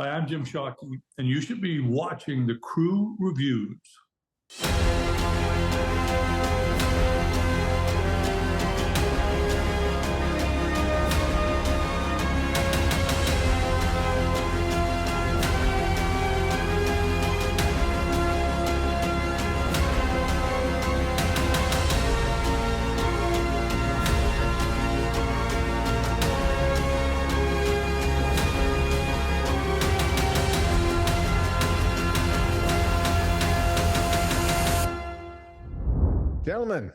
Hi, I'm Jim Shockey, and you should be watching the Crew Reviews. Gentlemen,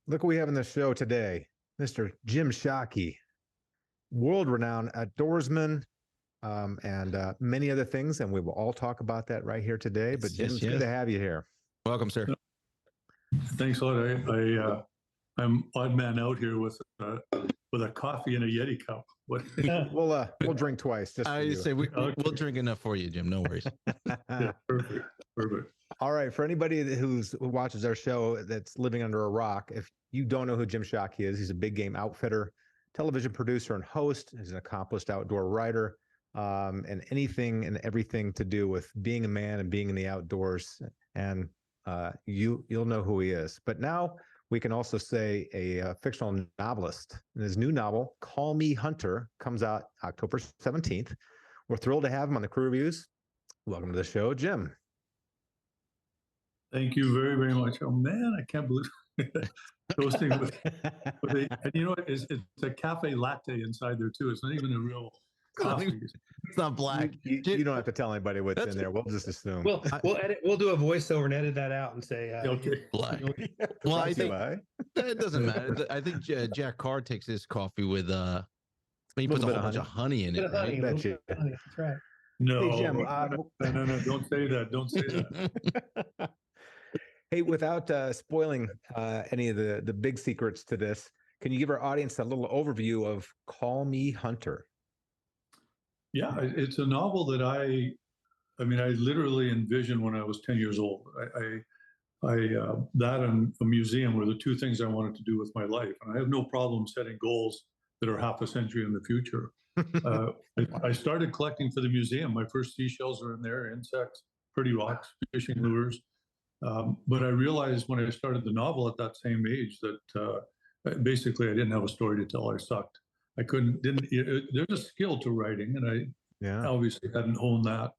look what we have in the show today. Mr. Jim Shockey, world-renowned outdoorsman, and many other things, and we will all talk about that right here today. But Jim, it's good to have you here. Welcome, sir. Thanks a lot. I'm odd man out here with a coffee and a Yeti cup. We'll drink twice. Just I say we'll drink enough for you, Jim. No worries. Yeah, perfect. All right. For anybody who watches our show that's living under a rock, if you don't know who Jim Shockey is, he's a big game outfitter, television producer, and host. He's an accomplished outdoor writer, and anything and everything to do with being a man and being in the outdoors. And you'll know who he is. But now we can also say a fictional novelist. And his new novel, Call Me Hunter, comes out October 17th. We're thrilled to have him on the Crew Reviews. Welcome to the show, Jim. Thank you very, very much. Oh man, I can't believe toasting and you know what? It's a cafe latte inside there too. It's not even a real coffee. It's not black. You don't have to tell anybody what's in there. We'll just assume. We'll edit. We'll do a voiceover and edit that out and say Okay. Black. Well, I think it doesn't matter. I think Jack Carr takes his coffee with he puts a whole bunch of honey in it. Right? That's right. No, Hey, Jim, no, don't say that. Don't say that. Hey, without spoiling any of the big secrets to this, can you give our audience a little overview of Call Me Hunter? Yeah, it's a novel that I literally envisioned when I was 10 years old. That and a museum were the two things I wanted to do with my life. And I have no problem setting goals that are half a century in the future. I started collecting for the museum. My first seashells are in there, insects, pretty rocks, fishing lures. But I realized when I started the novel at that same age that basically I didn't have a story to tell. I sucked. There's a skill to writing, and I obviously hadn't honed that.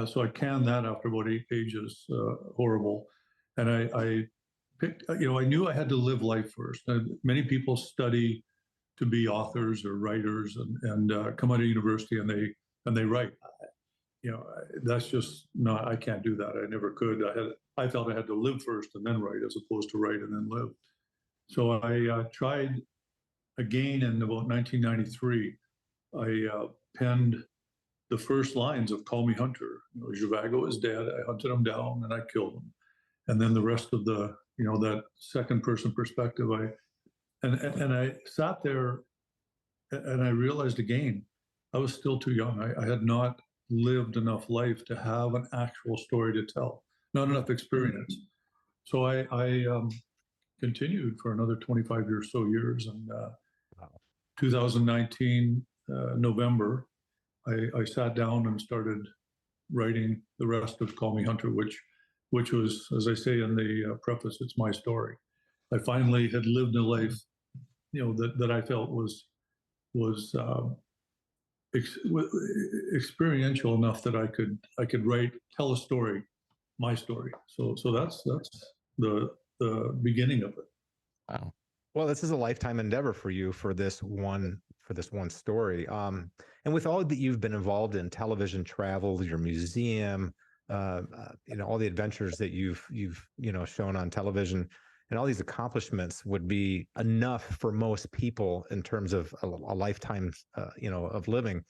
So I canned that after about 8 pages, horrible. And I picked, I knew I had to live life first. Many people study to be authors or writers and come out of university and they write. That's just not, I can't do that. I never could. I felt I had to live first and then write, as opposed to write and then live. So I tried again in about 1993. I penned the first lines of Call Me Hunter. Zhivago is dead. I hunted him down and I killed him. And then the rest of the, that second person perspective, and I sat there and I realized again, I was still too young. I had not lived enough life to have an actual story to tell, not enough experience. So I continued for another 25 or so years. And 2019, November, I sat down and started writing the rest of Call Me Hunter, which was, as I say in the preface, it's my story. I finally had lived a life, that I felt was experiential enough that I could tell a story, my story. So that's the beginning of it. Wow. Well, this is a lifetime endeavor for you for this one story. And with all that you've been involved in, television, travel, your museum, all the adventures that you've shown on television, and all these accomplishments would be enough for most people in terms of a lifetime, of living.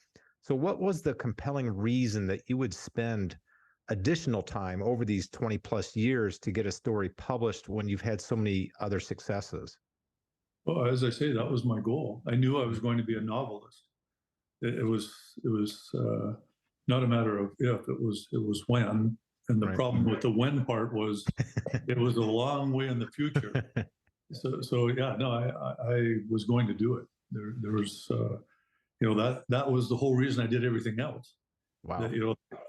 So what was the compelling reason that you would spend additional time over these 20 plus years to get a story published when you've had so many other successes? Well, as I say, that was my goal. I knew I was going to be a novelist. It was not a matter of if, it was when. And the problem with the when part was it was a long way in the future. So yeah, no, I was going to do it. There was, that was the whole reason I did everything else. Wow.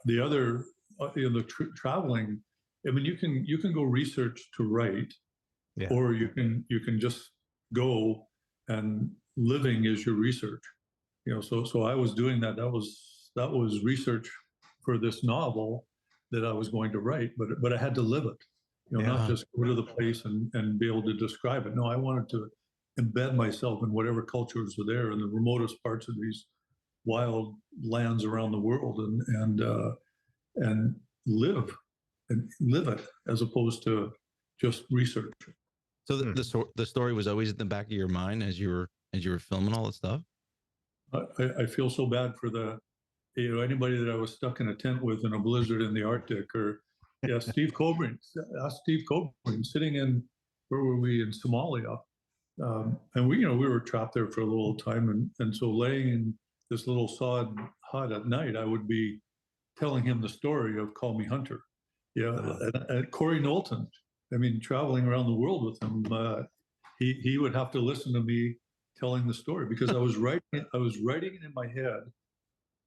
The other, the traveling. I mean, you can go research to write, Yeah. or you can just go, and living is your research. So I was doing that. That was research for this novel that I was going to write, but I had to live it. Not just go to the place and be able to describe it. No, I wanted to embed myself in whatever cultures are there in the remotest parts of these wild lands around the world, and live it, as opposed to just research. So the story was always in the back of your mind as you were filming all that stuff. I feel so bad for anybody that I was stuck in a tent with in a blizzard in the Arctic, or Steve Coburn. Ask Steve Coburn, sitting in, where were we, in Somalia, and we were trapped there for a little time, and so laying in this little sod hut at night, I would be telling him the story of Call Me Hunter. And Corey Knowlton, I mean, traveling around the world with him, he would have to listen to me telling the story, because I was writing it in my head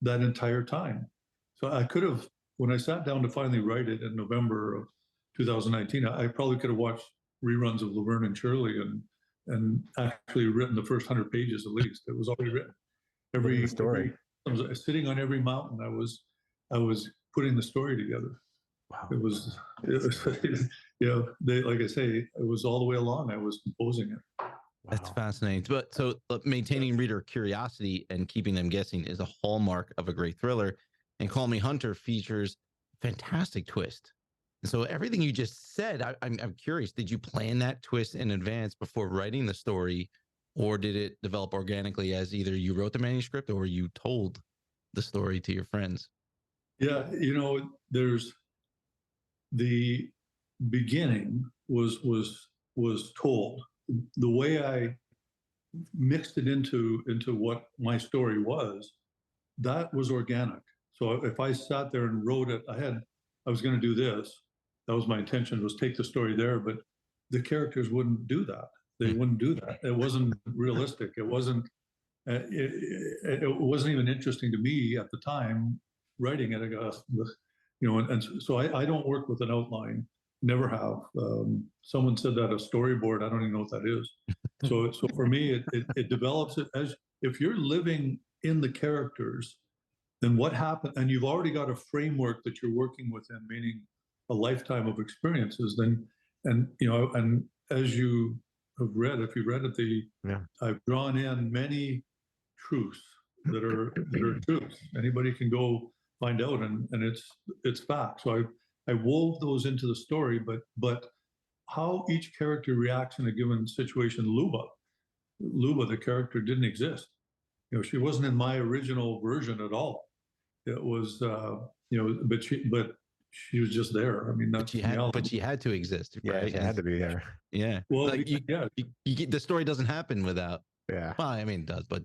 that entire time. So I could have, when I sat down to finally write it in November of 2019, I probably could have watched reruns of Laverne and Shirley and actually written the first 100 pages at least. It was already written. Every story. I was sitting on every mountain. I was putting the story together. Wow. It was like I say, it was all the way along. I was composing it. That's fascinating. But so maintaining reader curiosity and keeping them guessing is a hallmark of a great thriller. And Call Me Hunter features a fantastic twist. And so everything you just said, I'm curious, did you plan that twist in advance before writing the story, or did it develop organically as either you wrote the manuscript or you told the story to your friends? Yeah, there's the beginning was told. The way I mixed it into what my story was, that was organic. So if I sat there and wrote it, I was going to do this. That was my intention, was take the story there, but the characters wouldn't do that. They wouldn't do that. It wasn't realistic. It wasn't. It wasn't even interesting to me at the time writing it. I go, and so I don't work with an outline. Never have. Someone said that a storyboard. I don't even know what that is. So for me, it develops it as if you're living in the characters. Then what happened? And you've already got a framework that you're working within, meaning a lifetime of experiences. And as you have read, if you read it, I've drawn in many truths that are truths. Anybody can go find out, and it's fact. So I wove those into the story, but how each character reacts in a given situation. Luba, the character, didn't exist. She wasn't in my original version at all. It was, but she was just there. I mean, that's but she had to exist. Yeah, right? she had to be there. Yeah. Well, the story doesn't happen without. Yeah. Well, I mean, it does, but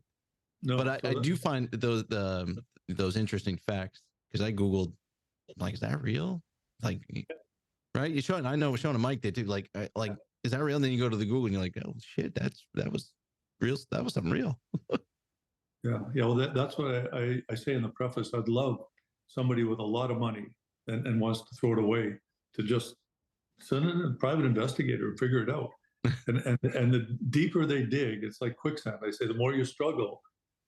no. But I do find those interesting facts, because I Googled, like, is that real? Like, right? I know Sean and Mike did too. Like, is that real? And then you go to the Google and you're like, oh shit, that was real. That was something real. Yeah. Well, that's what I say in the preface. I'd love somebody with a lot of money and wants to throw it away to just send in a private investigator and figure it out. and the deeper they dig, it's like quicksand. I say the more you struggle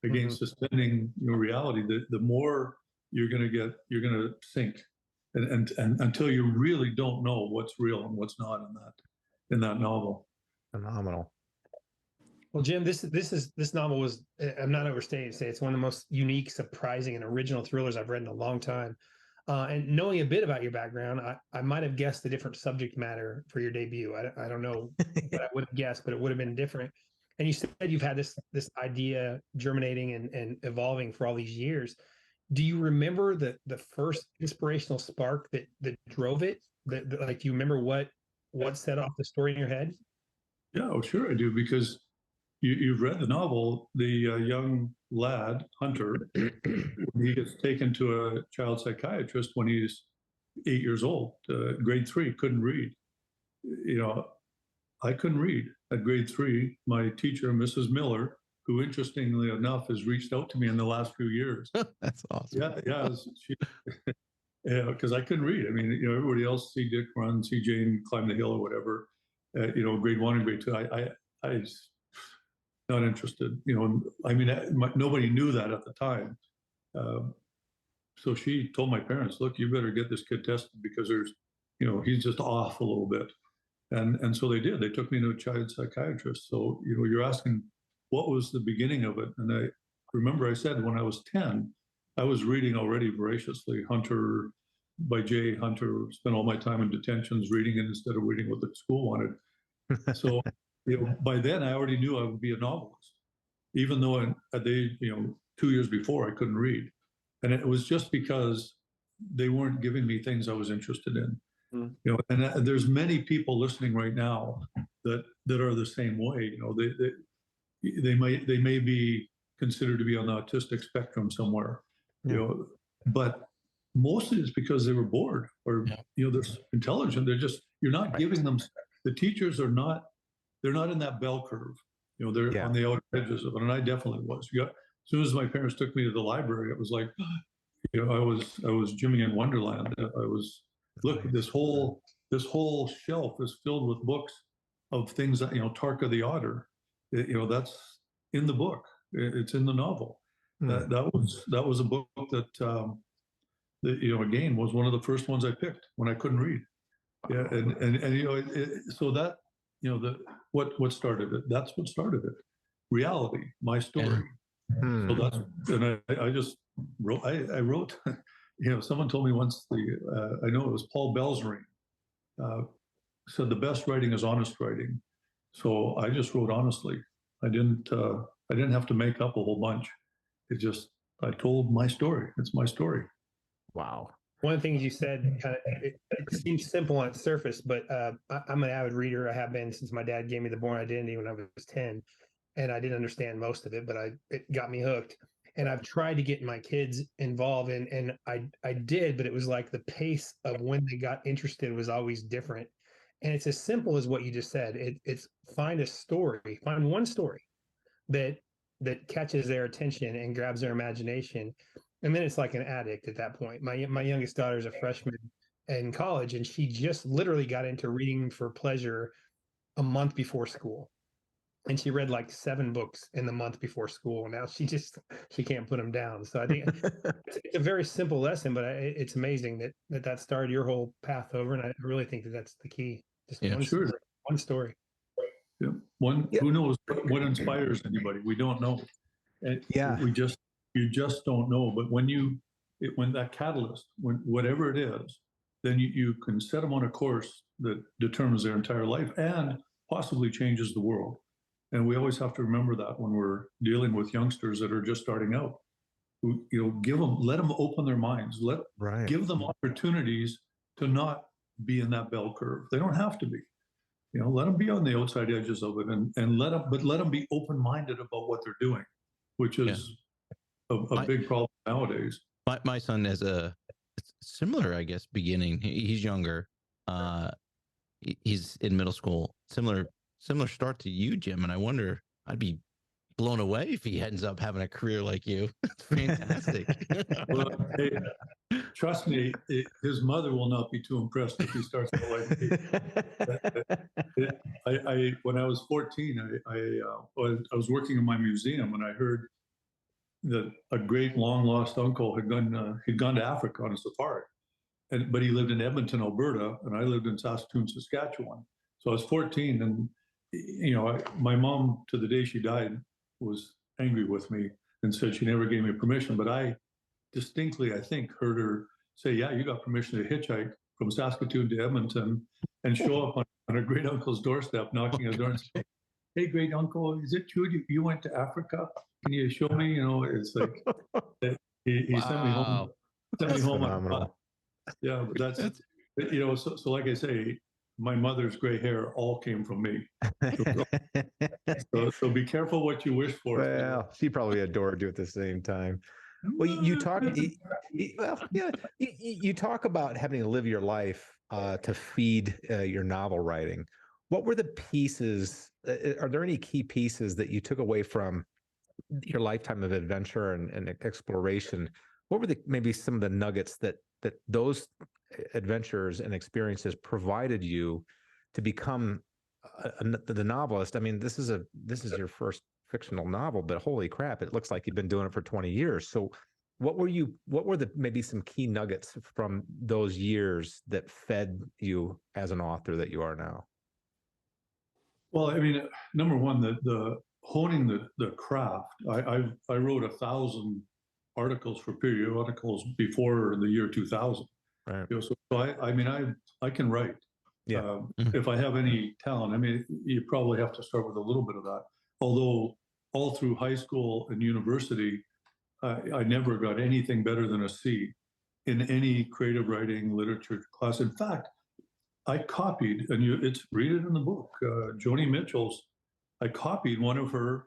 against suspending your reality, the more you're going to sink, and until you really don't know what's real and what's not in that novel. Phenomenal. Well, Jim, this novel was, I'm not overstating to say, it's one of the most unique, surprising, and original thrillers I've read in a long time. And knowing a bit about your background, I might have guessed a different subject matter for your debut. I don't know what I would have guessed, but it would have been different. And you said you've had this idea germinating and evolving for all these years. Do you remember the first inspirational spark that drove it? Like, do you remember what set off the story in your head? Yeah, oh, sure I do, because you've read the novel. The young lad, Hunter, he gets taken to a child psychiatrist when he's 8 years old, grade 3, couldn't read. I couldn't read at grade 3. My teacher, Mrs. Miller, who interestingly enough has reached out to me in the last few years. That's awesome. Yeah, yeah, because I couldn't read. I mean, everybody else see Dick run, see Jane climb the hill or whatever. Grade 1 and grade 2. I not interested. I mean, nobody knew that at the time. So she told my parents, "Look, you better get this kid tested because he's just off a little bit." And so they did. They took me to a child psychiatrist. So you're asking what was the beginning of it, and I remember I said when I was 10. I was reading already voraciously. Hunter by Jay Hunter. Spent all my time in detentions reading it instead of reading what the school wanted. So, by then I already knew I would be a novelist, even though at the age, 2 years before I couldn't read, and it was just because they weren't giving me things I was interested in. And there's many people listening right now that are the same way. They may be considered to be on the autistic spectrum somewhere. But mostly it's because they were bored or they're intelligent. You're not giving them. The teachers they're not in that bell curve. They're on the outer edges of it, and I definitely was. As soon as my parents took me to the library, it was like I was Jimmy in Wonderland. Look, this whole shelf is filled with books of things that Tarka the Otter. That's in the book. It's in the novel. That was a book that again was one of the first ones I picked when I couldn't read. Yeah, so that what started it. That's what started it. Reality, my story. So that's and I just wrote. I wrote. Someone told me once I know it was Paul Bellsring said the best writing is honest writing. So I just wrote honestly. I didn't have to make up a whole bunch. I told my story. It's my story. Wow. One of the things you said, it seems simple on its surface, but I'm an avid reader. I have been since my dad gave me the Born Identity when I was 10, and I didn't understand most of it, but it got me hooked. And I've tried to get my kids involved, and I did, but it was like the pace of when they got interested was always different. And it's as simple as what you just said. It's find one story that catches their attention and grabs their imagination. And then it's like an addict at that point. My youngest daughter is a freshman in college, and she just literally got into reading for pleasure a month before school. And she read like 7 books in the month before school. Now she can't put them down. So I think it's a very simple lesson, but it's amazing that started your whole path over. And I really think that's the key. Just one story. Yeah. Who knows what inspires anybody? We don't know. You just don't know. But when that catalyst, whatever it is, then you can set them on a course that determines their entire life and possibly changes the world. And we always have to remember that when we're dealing with youngsters that are just starting out. Let them open their minds. Give them opportunities to not be in that bell curve. They don't have to be. Let them be on the outside edges of it, and let them be open-minded about what they're doing, which is a big problem nowadays. My son has a similar, I guess, beginning. He's younger. He's in middle school. Similar start to you, Jim. And I wonder, I'd be blown away if he ends up having a career like you. It's fantastic. Well, hey, trust me, his mother will not be too impressed if he starts to like me. When I was 14, I was working in my museum, and I heard that a great long lost uncle had gone to Africa on a safari, but he lived in Edmonton, Alberta, and I lived in Saskatoon, Saskatchewan. So I was 14, and my mom, to the day she died, was angry with me and said she never gave me permission. But I distinctly, I think, heard her say, "Yeah, you got permission to hitchhike from Saskatoon to Edmonton and show up on a great uncle's doorstep, knocking on the door and say, 'Hey, great uncle, is it true you went to Africa? Can you show me?'" It's like he sent me home. Sent me home. Yeah, but that's So like I say, my mother's gray hair all came from me. So be careful what you wish for. Well, she probably adored you at the same time. Well, you talk. You talk about having to live your life to feed your novel writing. What were the pieces? Are there any key pieces that you took away from your lifetime of adventure and exploration, what were maybe some of the nuggets that those adventures and experiences provided you to become the novelist? I mean, this is your first fictional novel, but holy crap, it looks like you've been doing it for 20 years. So what were the maybe some key nuggets from those years that fed you as an author that you are now? Well, I mean, number one, the honing the craft. I wrote 1,000 articles for periodicals before the year 2000. Right. You know, so I mean, I can write. Yeah. If I have any talent, I mean, you probably have to start with a little bit of that. Although all through high school and university, I never got anything better than a C in any creative writing literature class. In fact, I copied, and read it in the book, Joni Mitchell's. I copied one of her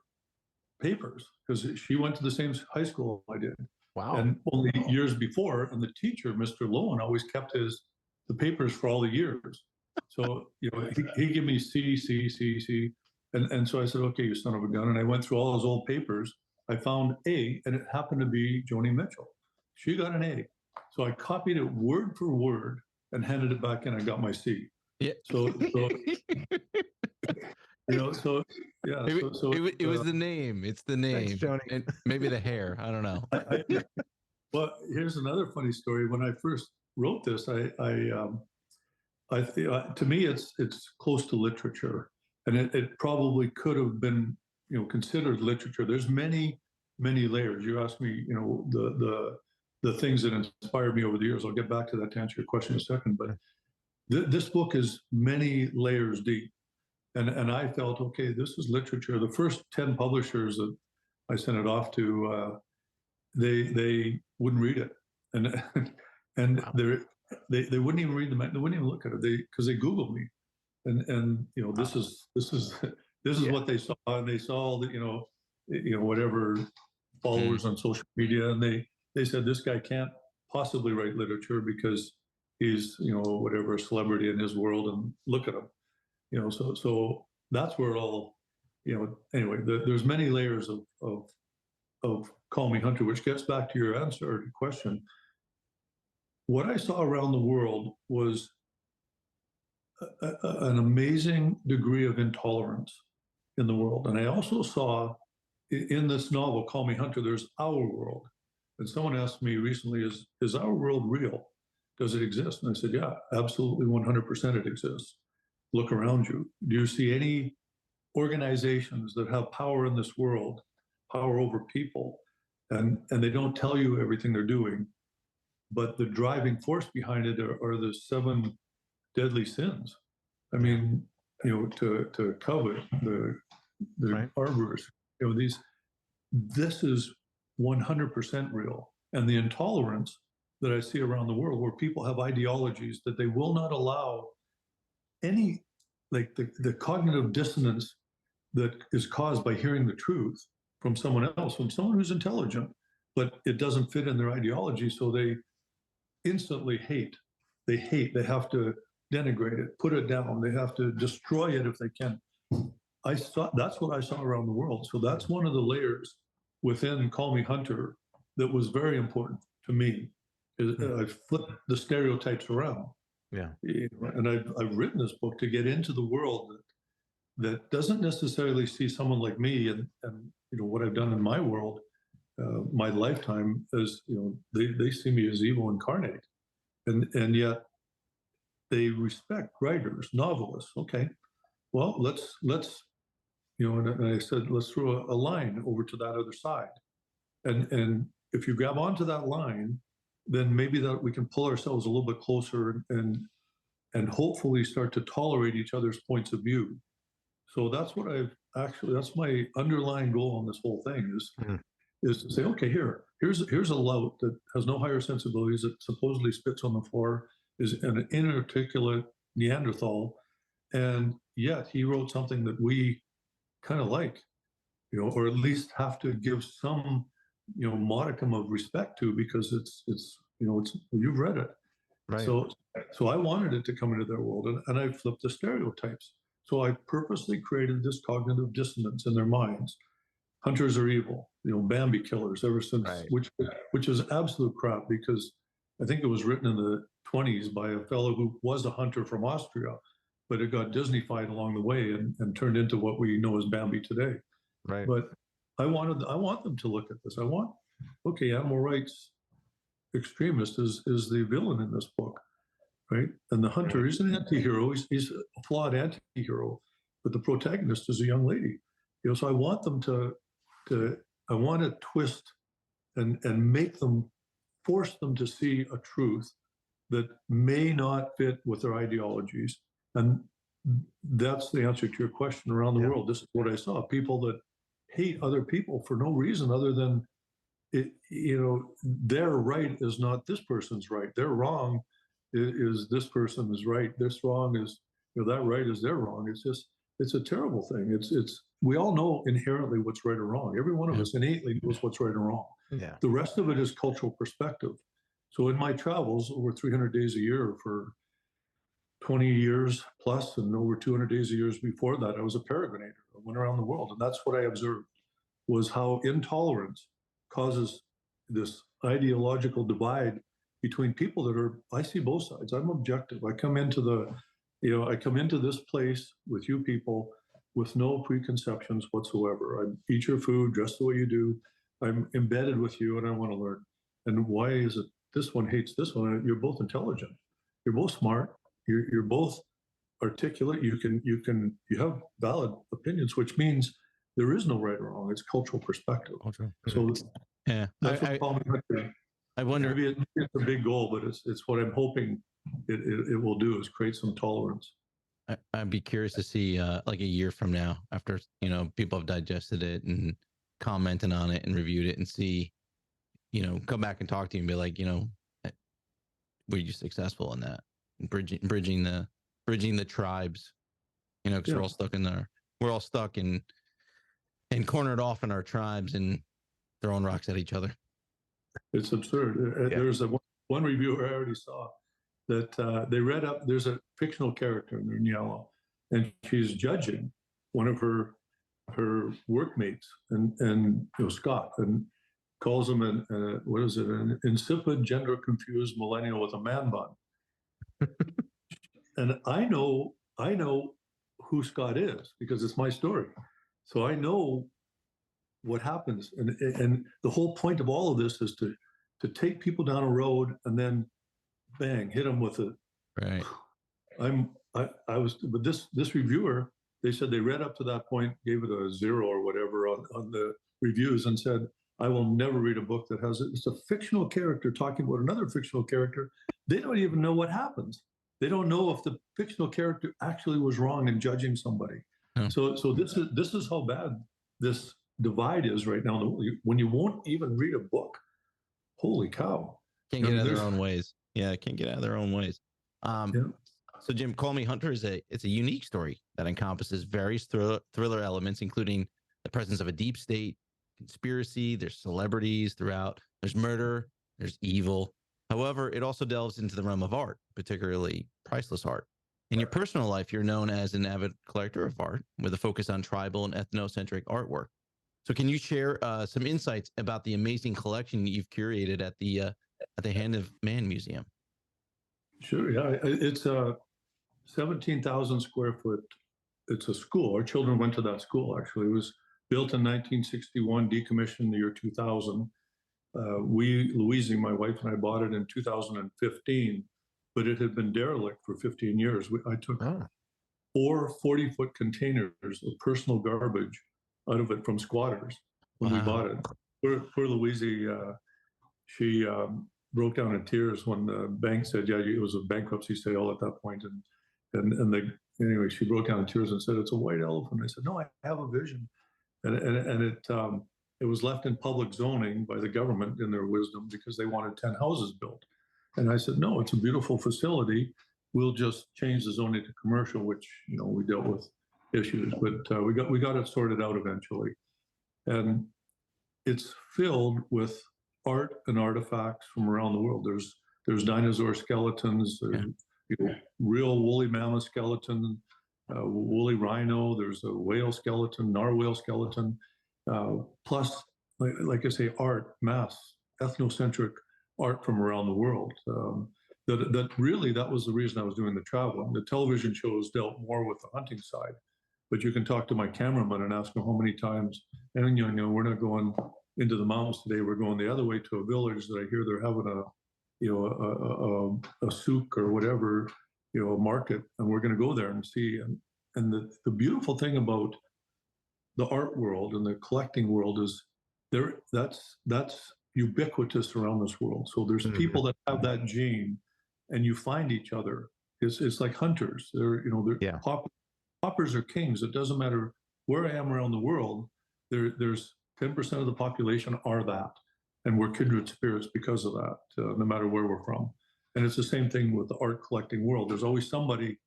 papers because she went to the same high school I did. Wow. And only years before, and the teacher, Mr. Lowen, always kept the papers for all the years. So, you know, he gave me C, C, C, C. And so I said, okay, you son of a gun. And I went through all those old papers. I found A, and it happened to be Joni Mitchell. She got an A. So I copied it word for word and handed it back in. I got my C. Yeah. So you know, so yeah. It was the name. It's the name. Thanks, Joni. And maybe the hair. I don't know. Well, here's another funny story. When I first wrote this, to me, it's close to literature, and it probably could have been, you know, considered literature. There's many layers. You asked me, you know, the things that inspired me over the years. I'll get back to that to answer your question in a second. But this book is many layers deep. And I felt, okay, this is literature. The first 10 publishers that I sent it off to, they wouldn't read it. And Wow. they wouldn't even read them. They wouldn't even look at it because they Googled me. And you know, this is what they saw. And they saw that, you know, whatever followers on social media. And they said, this guy can't possibly write literature because he's, you know, whatever, a celebrity in his world, and look at him. You know, so that's where it all, you know, anyway, there's many layers of Call Me Hunter, which gets back to your answer or question. What I saw around the world was an amazing degree of intolerance in the world. And I also saw in this novel, Call Me Hunter, there's our world. And someone asked me recently, is our world real? Does it exist? And I said, yeah, absolutely 100% it exists. Look around you. Do you see any organizations that have power in this world, power over people, and they don't tell you everything they're doing, but the driving force behind it are the 7 deadly sins. I mean, you know, to covet, the Right. arbors, you know, this is 100% real. And the intolerance that I see around the world, where people have ideologies that they will not allow any, like the cognitive dissonance that is caused by hearing the truth from someone else, from someone who's intelligent, but it doesn't fit in their ideology. So they instantly hate. They have to denigrate it, put it down. They have to destroy it if they can. That's what I saw around the world. So that's one of the layers within Call Me Hunter that was very important to me. I flipped the stereotypes around. Yeah. And I've written this book to get into the world that doesn't necessarily see someone like me and you know what I've done in my world, my lifetime, as, you know, they see me as evil incarnate, and yet they respect writers, novelists. Okay, well, let's you know, and I said, let's throw a line over to that other side, and if you grab onto that line, then maybe that we can pull ourselves a little bit closer and hopefully start to tolerate each other's points of view. So that's what that's my underlying goal on this whole thing is to say, okay, here's a lout that has no higher sensibilities, that supposedly spits on the floor, is an inarticulate Neanderthal, and yet he wrote something that we kind of like, you know, or at least have to give some, you know, modicum of respect to, because it's you know, you've read it. Right. So I wanted it to come into their world, and I flipped the stereotypes. So I purposely created this cognitive dissonance in their minds. hunters are evil, Bambi killers ever since, Right. which is absolute crap, because I think it was written in the 20s by a fellow who was a hunter from Austria, but it got Disneyfied along the way and turned into what we know as Bambi today. Right. But I want them to look at this. Okay, animal rights extremist is the villain in this book, right? And the hunter is an anti-hero. He's a flawed anti-hero, but the protagonist is a young lady. So I want them I want to twist and force them to see a truth that may not fit with their ideologies. And that's the answer to your question. Around the world, this is what I saw: people that hate other people for no reason other than their right is not this person's right. Their wrong is this person is right. This wrong is that right is their wrong. It's a terrible thing. We all know inherently what's right or wrong. Every one of us innately knows what's right or wrong. Yeah. The rest of it is cultural perspective. So in my travels, over 300 days a year for 20 years plus, and over 200 days a year before that, I was a peregrinator. I went around the world, and that's what I observed, was how intolerance causes this ideological divide between people that are, I see both sides. I'm objective. I come into this place with you people with no preconceptions whatsoever. I eat your food, dress the way you do. I'm embedded with you, and I want to learn. And why is it this one hates this one? You're both intelligent. You're both smart. You're both articulate. You have valid opinions, which means there is no right or wrong. It's cultural perspective. Okay. So Yeah, that's what Paul McCartney. I wonder. Maybe it's a big goal, but it's what I'm hoping it will do, is create some tolerance. I'd be curious to see like a year from now, after people have digested it and commented on it and reviewed it, and see, come back and talk to you and be like, were you successful in that? Bridging the tribes, because we're all stuck and cornered off in our tribes and throwing rocks at each other. It's absurd. There's one reviewer I already saw that they read up. There's a fictional character in yellow, and she's judging one of her workmates, and Scott, and calls him an insipid, gender confused millennial with a man bun. And I know who Scott is because it's my story. So I know what happens. And the whole point of all of this is to take people down a road and then bang, hit them with it. Right. But this reviewer, they said they read up to that point, gave it a 0 or whatever on the reviews, and said, I will never read a book that has it. It's a fictional character talking about another fictional character. They don't even know what happens. They don't know if the fictional character actually was wrong in judging somebody. Oh. So this is how bad this divide is right now. When you won't even read a book, holy cow! Can't get out of their own ways. Yeah, can't get out of their own ways. So Jim, Call Me Hunter it's a unique story that encompasses various thriller elements, including the presence of a deep state conspiracy. There's celebrities throughout. There's murder. There's evil. However, it also delves into the realm of art, particularly priceless art. In your personal life, you're known as an avid collector of art with a focus on tribal and ethnocentric artwork. So can you share some insights about the amazing collection you've curated at the Hand of Man Museum? Sure, yeah. It's a 17,000 square foot. It's a school. Our children went to that school, actually. It was built in 1961, decommissioned in the year 2000. Louise, my wife, and I bought it in 2015, but it had been derelict for 15 years. I took 4 40-foot containers of personal garbage out of it from squatters when we bought it. Poor Louise, she broke down in tears when the bank said, it was a bankruptcy sale at that point. Anyway, she broke down in tears and said, it's a white elephant. I said, no, I have a vision. And it was left in public zoning by the government in their wisdom because they wanted 10 houses built. And I said, no, it's a beautiful facility. We'll just change the zoning to commercial, which, we dealt with issues, but we got it sorted out eventually. And it's filled with art and artifacts from around the world. There's dinosaur skeletons, real woolly mammoth skeleton, woolly rhino. There's a whale skeleton, narwhal skeleton. plus, like I say, art, mass, ethnocentric art from around the world. That was the reason I was doing the traveling. The television shows dealt more with the hunting side, but you can talk to my cameraman and ask him how many times. And we're not going into the mountains today. We're going the other way to a village that I hear they're having a souk or whatever, a market, and we're going to go there and see. And the beautiful thing about the art world and the collecting world is that's ubiquitous around this world. So there's people that have that gene, and you find each other. It's like hunters. They're hoppers are kings. It doesn't matter where I am around the world. There's 10% of the population are that, and we're kindred spirits because of that, no matter where we're from. And it's the same thing with the art collecting world. There's always somebody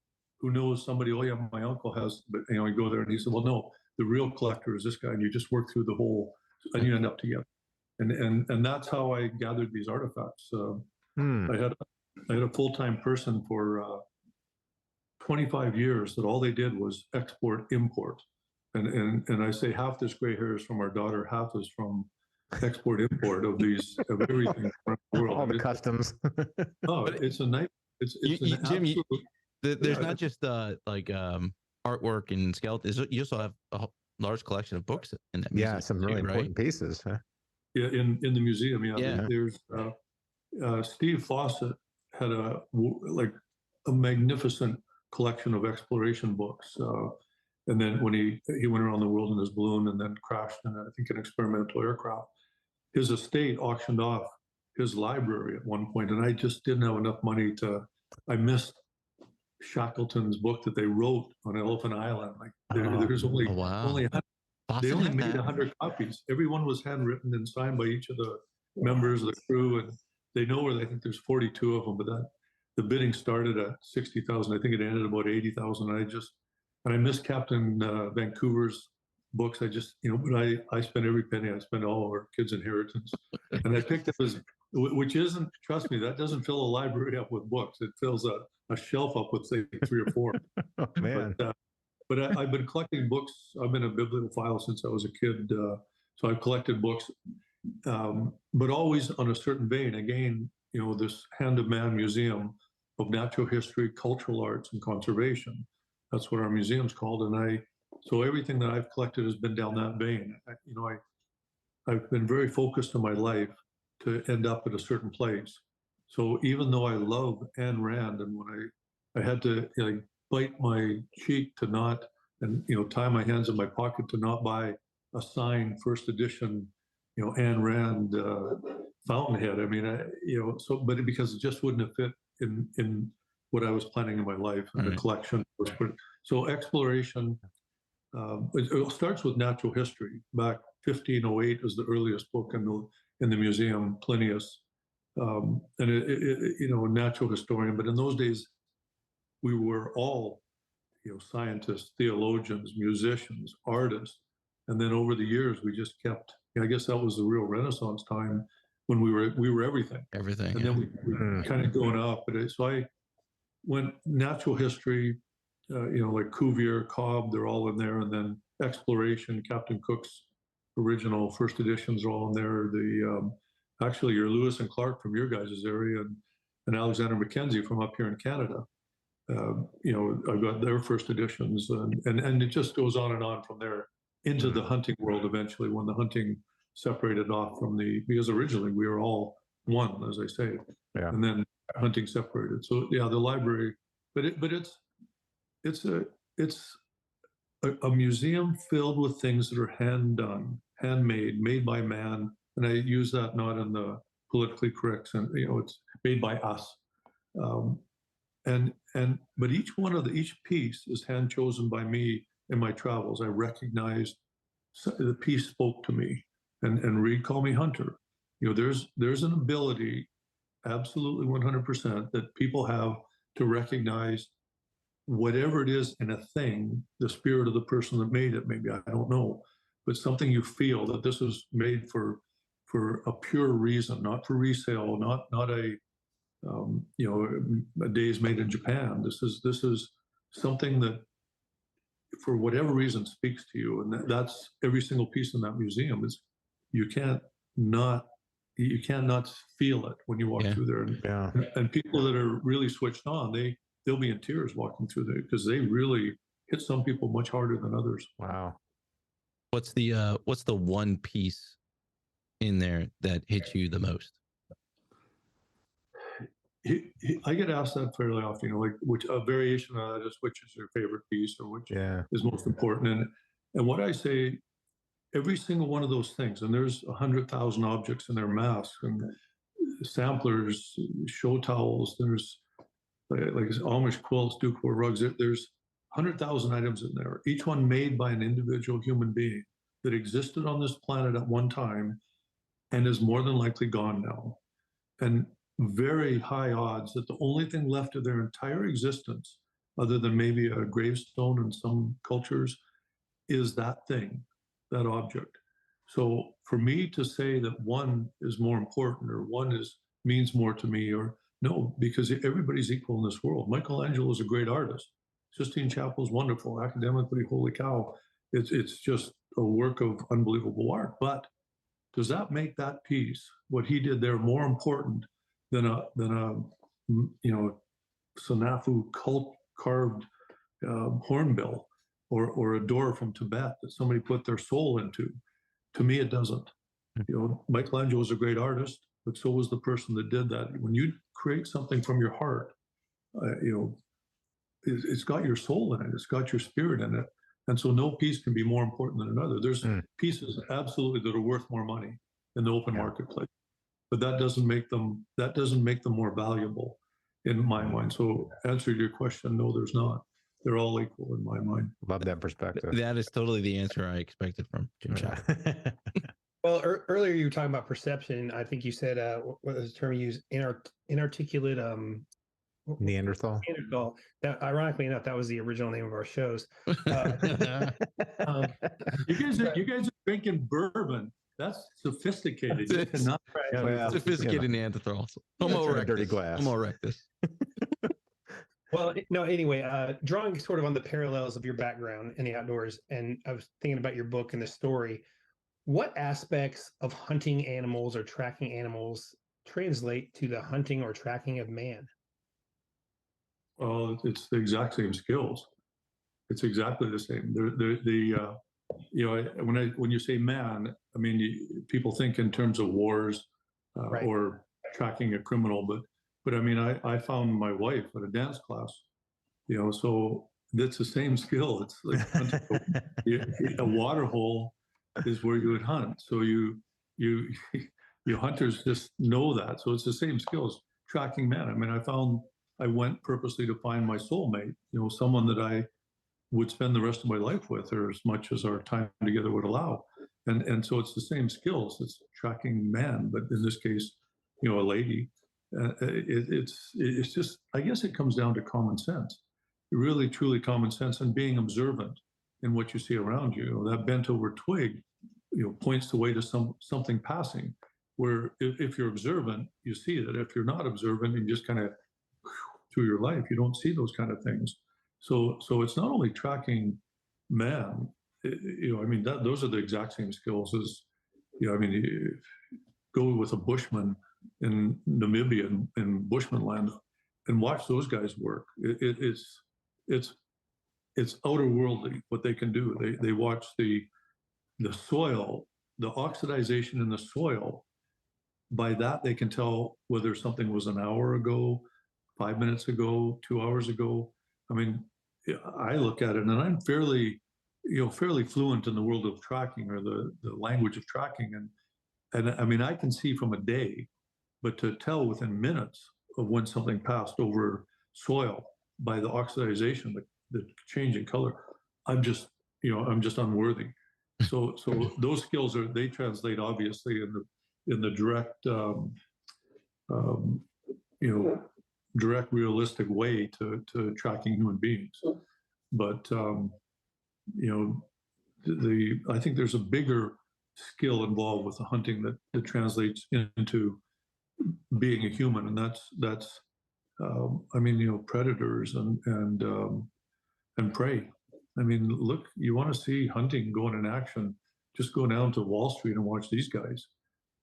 who knows somebody. Oh yeah, my uncle has. But you go there and he said, well, no, the real collector is this guy, and you just work through the whole, and you end up together. And that's how I gathered these artifacts. I had a full-time person for 25 years that all they did was export import, and I say half this gray hair is from our daughter, half is from export import of everything around the world. All the customs. It's a nice. Jim, there's not just artwork and skeletons. You also have a large collection of books in that museum. Yeah, some really important pieces. Huh? Yeah, in the museum. Yeah. There's Steve Fawcett had a magnificent collection of exploration books. And then when he went around the world in his balloon and then crashed in, I think, an experimental aircraft, his estate auctioned off his library at one point, and I just didn't have enough money I missed Shackleton's book that they wrote on Elephant Island. There's only they only made 100 copies. Everyone was handwritten and signed by each of the members of the crew, and they know where. I think there's 42 of them, but the bidding started at 60,000. I think it ended about 80,000. And I missed Captain Vancouver's books. But I spent every penny. I spent all of our kids' inheritance, and I picked up which isn't, trust me, that doesn't fill a library up with books. It fills a shelf up with, say, 3 or 4. Oh, man. But I've been collecting books. I've been a bibliophile since I was a kid. So I've collected books, but always on a certain vein. Again, this Hand of Man Museum of Natural History, Cultural Arts, and Conservation. That's what our museum's called. And so everything that I've collected has been down that vein. I've been very focused in my life to end up at a certain place. So even though I love Ayn Rand, and when I had to bite my cheek to not, and tie my hands in my pocket to not buy a signed first edition, Ayn Rand Fountainhead. But because it just wouldn't have fit in what I was planning in my life, and the collection was put. So exploration, it starts with natural history. Back 1508 is the earliest book in the museum, Plinius, and a natural historian. But in those days, we were all, scientists, theologians, musicians, artists, and then over the years we just kept. I guess that was the real Renaissance time when we were everything. Everything, and then we kind of going up. But so I went natural history, like Cuvier, Cobb, they're all in there, and then exploration. Captain Cook's original first editions are all in there. Actually, your Lewis and Clark from your guys' area, and Alexander Mackenzie from up here in Canada. I've got their first editions, and it just goes on and on from there into the hunting world eventually, when the hunting separated off from because originally we were all one, as I say, and then hunting separated. So the library, but it's a museum filled with things that are hand done, handmade, made by man, and I use that not in the politically correct sense. It's made by us. But each piece is hand chosen by me in my travels. I recognized the piece spoke to me, and Reed called me Hunter. There's an ability, absolutely 100%, that people have to recognize whatever it is in a thing, the spirit of the person that made it. Maybe, I don't know, but something you feel that this is made for a pure reason, not for resale, not a a days made in Japan. This is something that for whatever reason speaks to you, and that's every single piece in that museum is you can't not feel it when you walk through there. And people that are really switched on, they'll be in tears walking through there because they really hit some people much harder than others. Wow. What's the one piece in there that hits you the most? I get asked that fairly often, like which a variation of that is which is your favorite piece or which is most important. And what I say, every single one of those things, and there's 100,000 objects in their masks and samplers, show towels, there's like Amish quilts, Duke-War rugs. There's 100,000 items in there, each one made by an individual human being that existed on this planet at one time and is more than likely gone now. And very high odds that the only thing left of their entire existence, other than maybe a gravestone in some cultures, is that thing, that object. So for me to say that one is more important or one means more to me, or no, because everybody's equal in this world. Michelangelo is a great artist. Sistine Chapel is wonderful. Academically, holy cow, it's just a work of unbelievable art. But does that make that piece, what he did there, more important than a Snafu carved hornbill or a door from Tibet that somebody put their soul into? To me, it doesn't. Michelangelo was a great artist, but so was the person that did that. When you create something from your heart, it's got your soul in it. It's got your spirit in it. And so no piece can be more important than another. There's pieces absolutely that are worth more money in the open marketplace, but that doesn't make them more valuable in my mind. So answer to your question, no, there's not. They're all equal in my mind. Love that perspective. That is totally the answer I expected from Jim Shockey. Well, earlier you were talking about perception. I think you said what was the term you used? Inarticulate Neanderthal. Neanderthal. That, ironically enough, that was the original name of our shows. You guys are drinking bourbon. That's sophisticated. Sophisticated Neanderthals. Homo dirty glass. Homo erectus. Well, no, anyway, drawing sort of on the parallels of your background in the outdoors, and I was thinking about your book and the story. What aspects of hunting animals or tracking animals translate to the hunting or tracking of man? Well, it's the exact same skills. It's exactly the same. When you say man, I mean, people think in terms of wars or tracking a criminal, but I mean, I found my wife at a dance class, so it's the same skill. It's like a water hole is where you would hunt. So you hunters just know that. So it's the same skills. Tracking man. I mean, I went purposely to find my soulmate, someone that I would spend the rest of my life with, or as much as our time together would allow. And so it's the same skills. It's tracking man, but in this case, a lady. It's just, I guess it comes down to common sense. Really, truly common sense and being observant in what you see around you. That bent over twig, points the way to something passing. Where if you're observant, you see it. If you're not observant and just kind of through your life, you don't see those kind of things. So it's not only tracking man. Those are the exact same skills as, go with a bushman in Namibia in Bushman land and watch those guys work. It's outerworldly what they can do. They watch the soil, the oxidization in the soil. By that, they can tell whether something was an hour ago, 5 minutes ago, 2 hours ago. I mean, I look at it and I'm fairly fluent in the world of tracking or the language of tracking. And I mean, I can see from a day, but to tell within minutes of when something passed over soil by the oxidization, the change in color, I'm just unworthy. So those skills they translate obviously in the direct, direct realistic way to tracking human beings. But I think there's a bigger skill involved with the hunting that translates into being a human, and that's predators and prey. I mean, look, you want to see hunting going in action, just go down to Wall Street and watch these guys.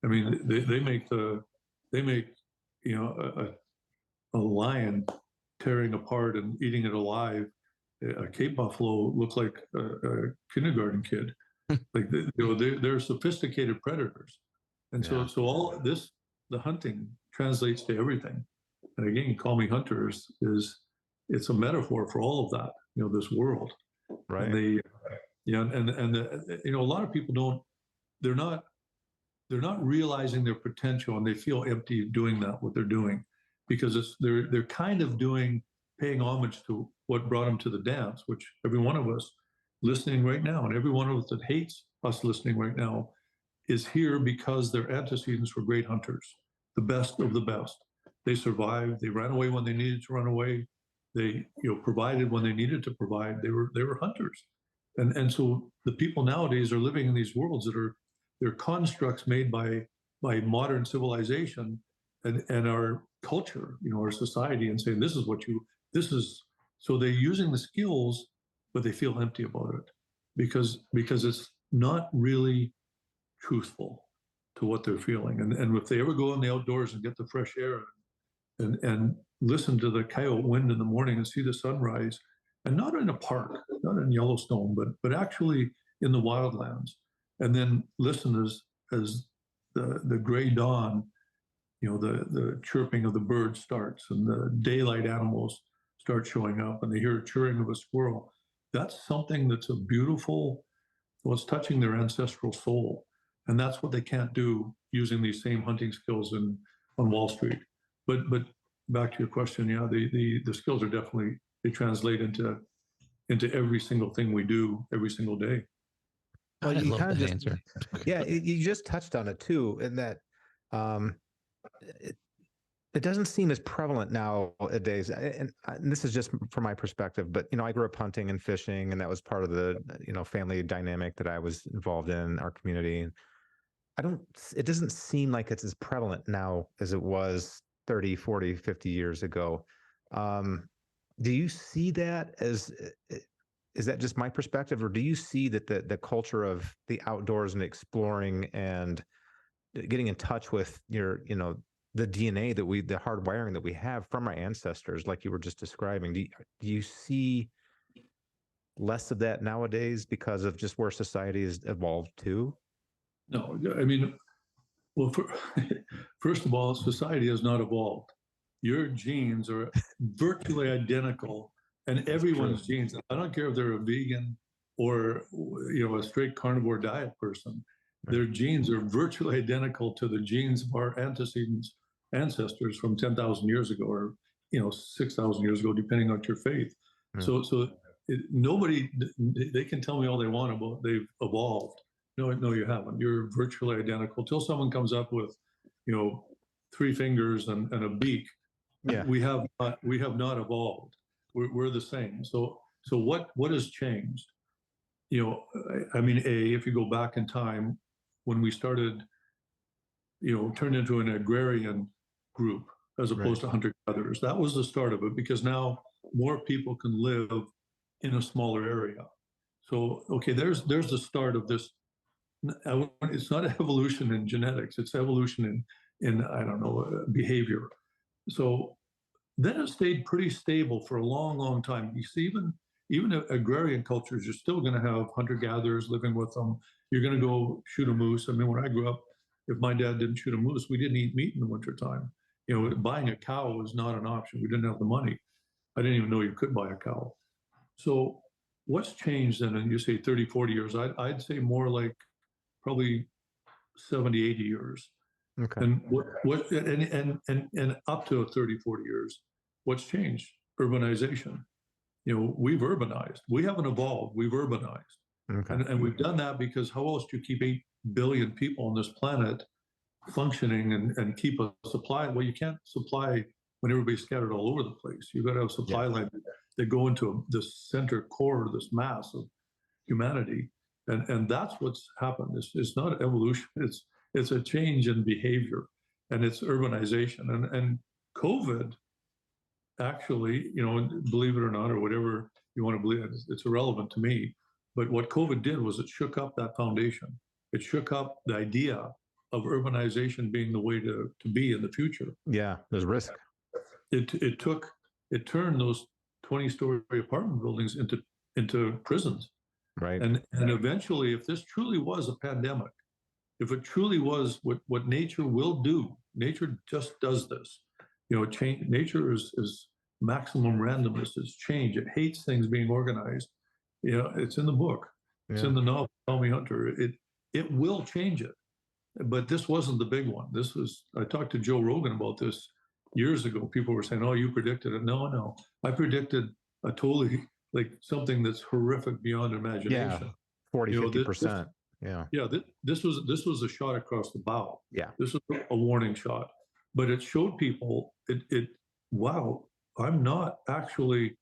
I mean, they make you know, a lion tearing apart and eating it alive. A Cape buffalo looks like a kindergarten kid. Like you know, they're sophisticated predators, and Yeah. so all this, the hunting translates to everything. And again, Call Me Hunters is it's a metaphor for all of that. You know, this world, Right. and they, yeah, and you know, a lot of people don't, they're not realizing their potential, and they feel empty doing that what they're doing, because they're kind of paying homage to what brought them to the dance, which every one of us listening right now, and every one of us that hates us listening right now, is here because their antecedents were great hunters, the best of the best. They survived. They ran away when they needed to run away. They, you know, provided when they needed to provide. They were hunters, and so the people nowadays are living in these worlds that are, they're constructs made by modern civilization and our culture, you know, our society, and saying this is. So they're using the skills, but they feel empty about it because it's not really truthful to what they're feeling. And if they ever go in the outdoors and get the fresh air and listen to the coyote wind in the morning and see the sunrise, and not in a park, not in Yellowstone, but actually in the wildlands, and then listen as the gray dawn, you know, the chirping of the birds starts and the daylight animals start showing up, and they hear a chirring of a squirrel. That's something that's a beautiful, well, it's touching their ancestral soul. And that's what they can't do using these same hunting skills on Wall Street. But back to your question, yeah, the skills are definitely, they translate into every single thing we do every single day. I you love kind of that just answer. yeah, you just touched on it too, in that it doesn't seem as prevalent nowadays. And this is just from my perspective, but you know, I grew up hunting and fishing, and that was part of the, you know, family dynamic that I was involved in our community. It doesn't seem like it's as prevalent now as it was 30, 40, 50 years ago. Do you see that as, is that just my perspective, or do you see that the culture of the outdoors and exploring and getting in touch with your, you know, the DNA the hardwiring that we have from our ancestors, like you were just describing, do you see less of that nowadays because of just where society has evolved to? No, I mean, well, first of all, society has not evolved. Your genes are virtually identical, and everyone's genes. I don't care if they're a vegan or, you know, a straight carnivore diet person. Their genes are virtually identical to the genes of our ancestors from 10,000 years ago, or, you know, 6,000 years ago, depending on your faith. So nobody, they can tell me all they want about they've evolved. No, you haven't. You're virtually identical till someone comes up with, you know, 3 fingers and a beak. Yeah. We have not evolved. We're the same. So what has changed? You know, I mean, if you go back in time, when we started, you know, turned into an agrarian group as opposed to hunter-gatherers, that was the start of it, because now more people can live in a smaller area. So, okay, there's the start of this. It's not evolution in genetics, it's evolution in I don't know, behavior. So then it stayed pretty stable for a long time. You see, even agrarian cultures, you're still going to have hunter-gatherers living with them. You're going to go shoot a moose. I mean, when I grew up, if my dad didn't shoot a moose, we didn't eat meat in the wintertime. You know, buying a cow was not an option. We didn't have the money. I didn't even know you could buy a cow. So what's changed then? And you say 30, 40 years, I'd say more like probably 70, 80 years. Okay. And what and up to 30, 40 years, what's changed? Urbanization. You know, we've urbanized. We haven't evolved. We've urbanized. Okay. And we've done that because how else do you keep 8 billion people on this planet functioning and keep a supply? Well, you can't supply when everybody's scattered all over the place. You've got to have supply lines that go into the center core of this mass of humanity. And that's what's happened. It's not evolution. It's a change in behavior, and it's urbanization. And COVID, actually, you know, believe it or not, or whatever you want to believe it, it's irrelevant to me. But what COVID did was it shook up that foundation. It shook up the idea of urbanization being the way to be in the future. Yeah, there's risk. It turned those 20-story apartment buildings into prisons. Right. And eventually, if this truly was a pandemic, if it truly was what nature will do, nature just does this. Change. Nature is maximum randomness. It's change. It hates things being organized. It's in the book. It's in the novel. Tell Me Hunter. It will change it. But this wasn't the big one. I talked to Joe Rogan about this years ago. People were saying, "Oh, you predicted it." No. I predicted a totally something that's horrific beyond imagination. Yeah, 40, 50%. Yeah, this was a shot across the bow. Yeah, this was a warning shot, but it showed people wow, I'm not actually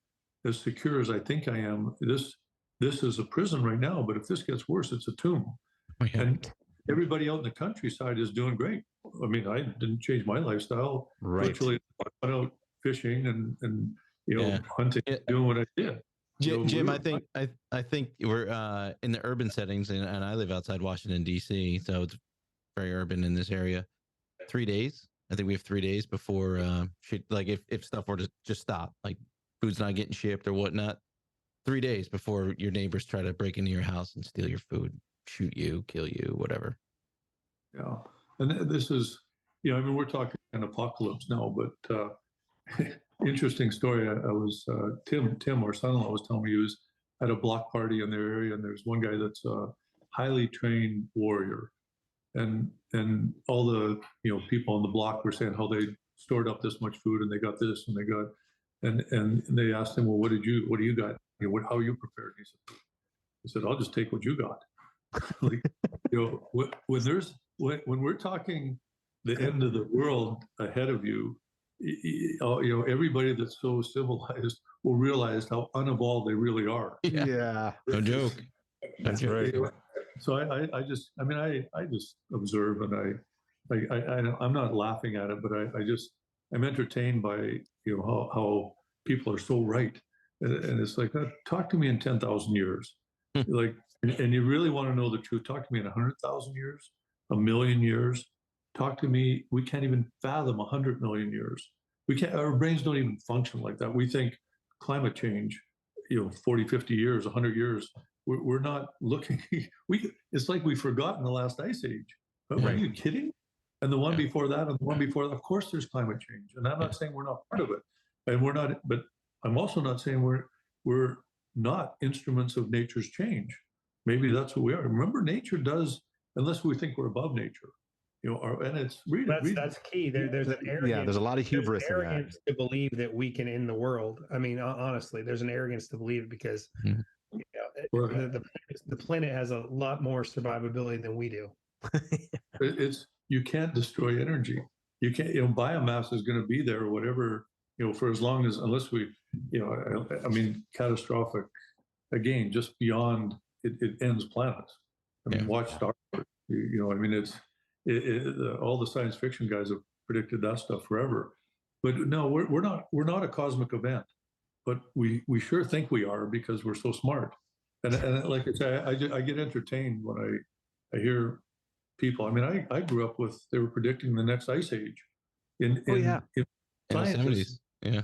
as secure as I think I am. This is a prison right now, but if this gets worse, it's a tomb. Yeah. And everybody out in the countryside is doing great. I mean, I didn't change my lifestyle. right. Virtually, I went out fishing and hunting, doing what I did. Jim, I think we're in the urban settings, and I live outside Washington D.C., so it's very urban in this area. 3 days. I think we have 3 days before if stuff were to just stop, like food's not getting shipped or whatnot. 3 days before your neighbors try to break into your house and steal your food, shoot you, kill you, whatever. Yeah, and this is, I mean, we're talking an apocalypse now, but. Interesting story. I was Tim, our son-in-law, was telling me he was at a block party in their area, and there's one guy that's a highly trained warrior, and all the people on the block were saying how they stored up this much food and they got this and they got, and they asked him, well, what do you got? How are you prepared? He said, I'll just take what you got. When we're talking the end of the world ahead of you. Everybody that's so civilized will realize how unevolved they really are. Yeah. No joke. That's right. So I just observe, and I'm not laughing at it, but I'm entertained by how people are so right, and it's like, talk to me in 10,000 years, and you really want to know the truth. Talk to me in 100,000 years, 1,000,000 years. Talk to me. We can't even fathom 100 million years. We can't. Our brains don't even function like that. We think climate change, 40, 50 years, 100 years. We're not looking. It's like we've forgotten the last ice age. Are you kidding? And the one before that, and the one before that. Of course, there's climate change, and I'm not saying we're not part of it, and we're not. But I'm also not saying we're not instruments of nature's change. Maybe that's what we are. Remember, nature does, unless we think we're above nature. And it's really that's key. There's an arrogance. Yeah, there's a lot of hubris in that. To believe that we can end the world. I mean, honestly, there's an arrogance to believe it because the planet has a lot more survivability than we do. You can't destroy energy. You can't. Biomass is going to be there, or whatever. For as long as, unless we, I mean, catastrophic. Again, just beyond it ends planets. I mean, watch Star Wars. I mean, it's. All the science fiction guys have predicted that stuff forever, but no, we're not a cosmic event, but we sure think we are because we're so smart. And like I say, I get entertained when I hear people. I mean, I grew up with, they were predicting the next ice age in science. Yeah.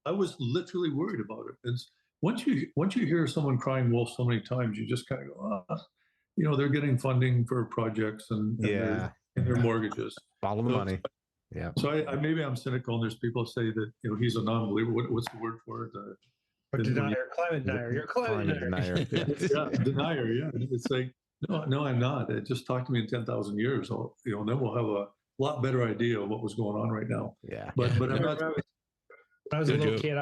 I was literally worried about it. And once you hear someone crying wolf so many times, you just kind of go, they're getting funding for projects and their mortgages. Follow the money. Yeah. So maybe I'm cynical, and there's people say that he's a non-believer. What's the word for it? Denier, climate denier. You're a climate denier. Denier. Yeah. It's like no, I'm not. Just talk to me in 10,000 years. And then we'll have a lot better idea of what was going on right now. Yeah. But I'm not. When I was a little kid,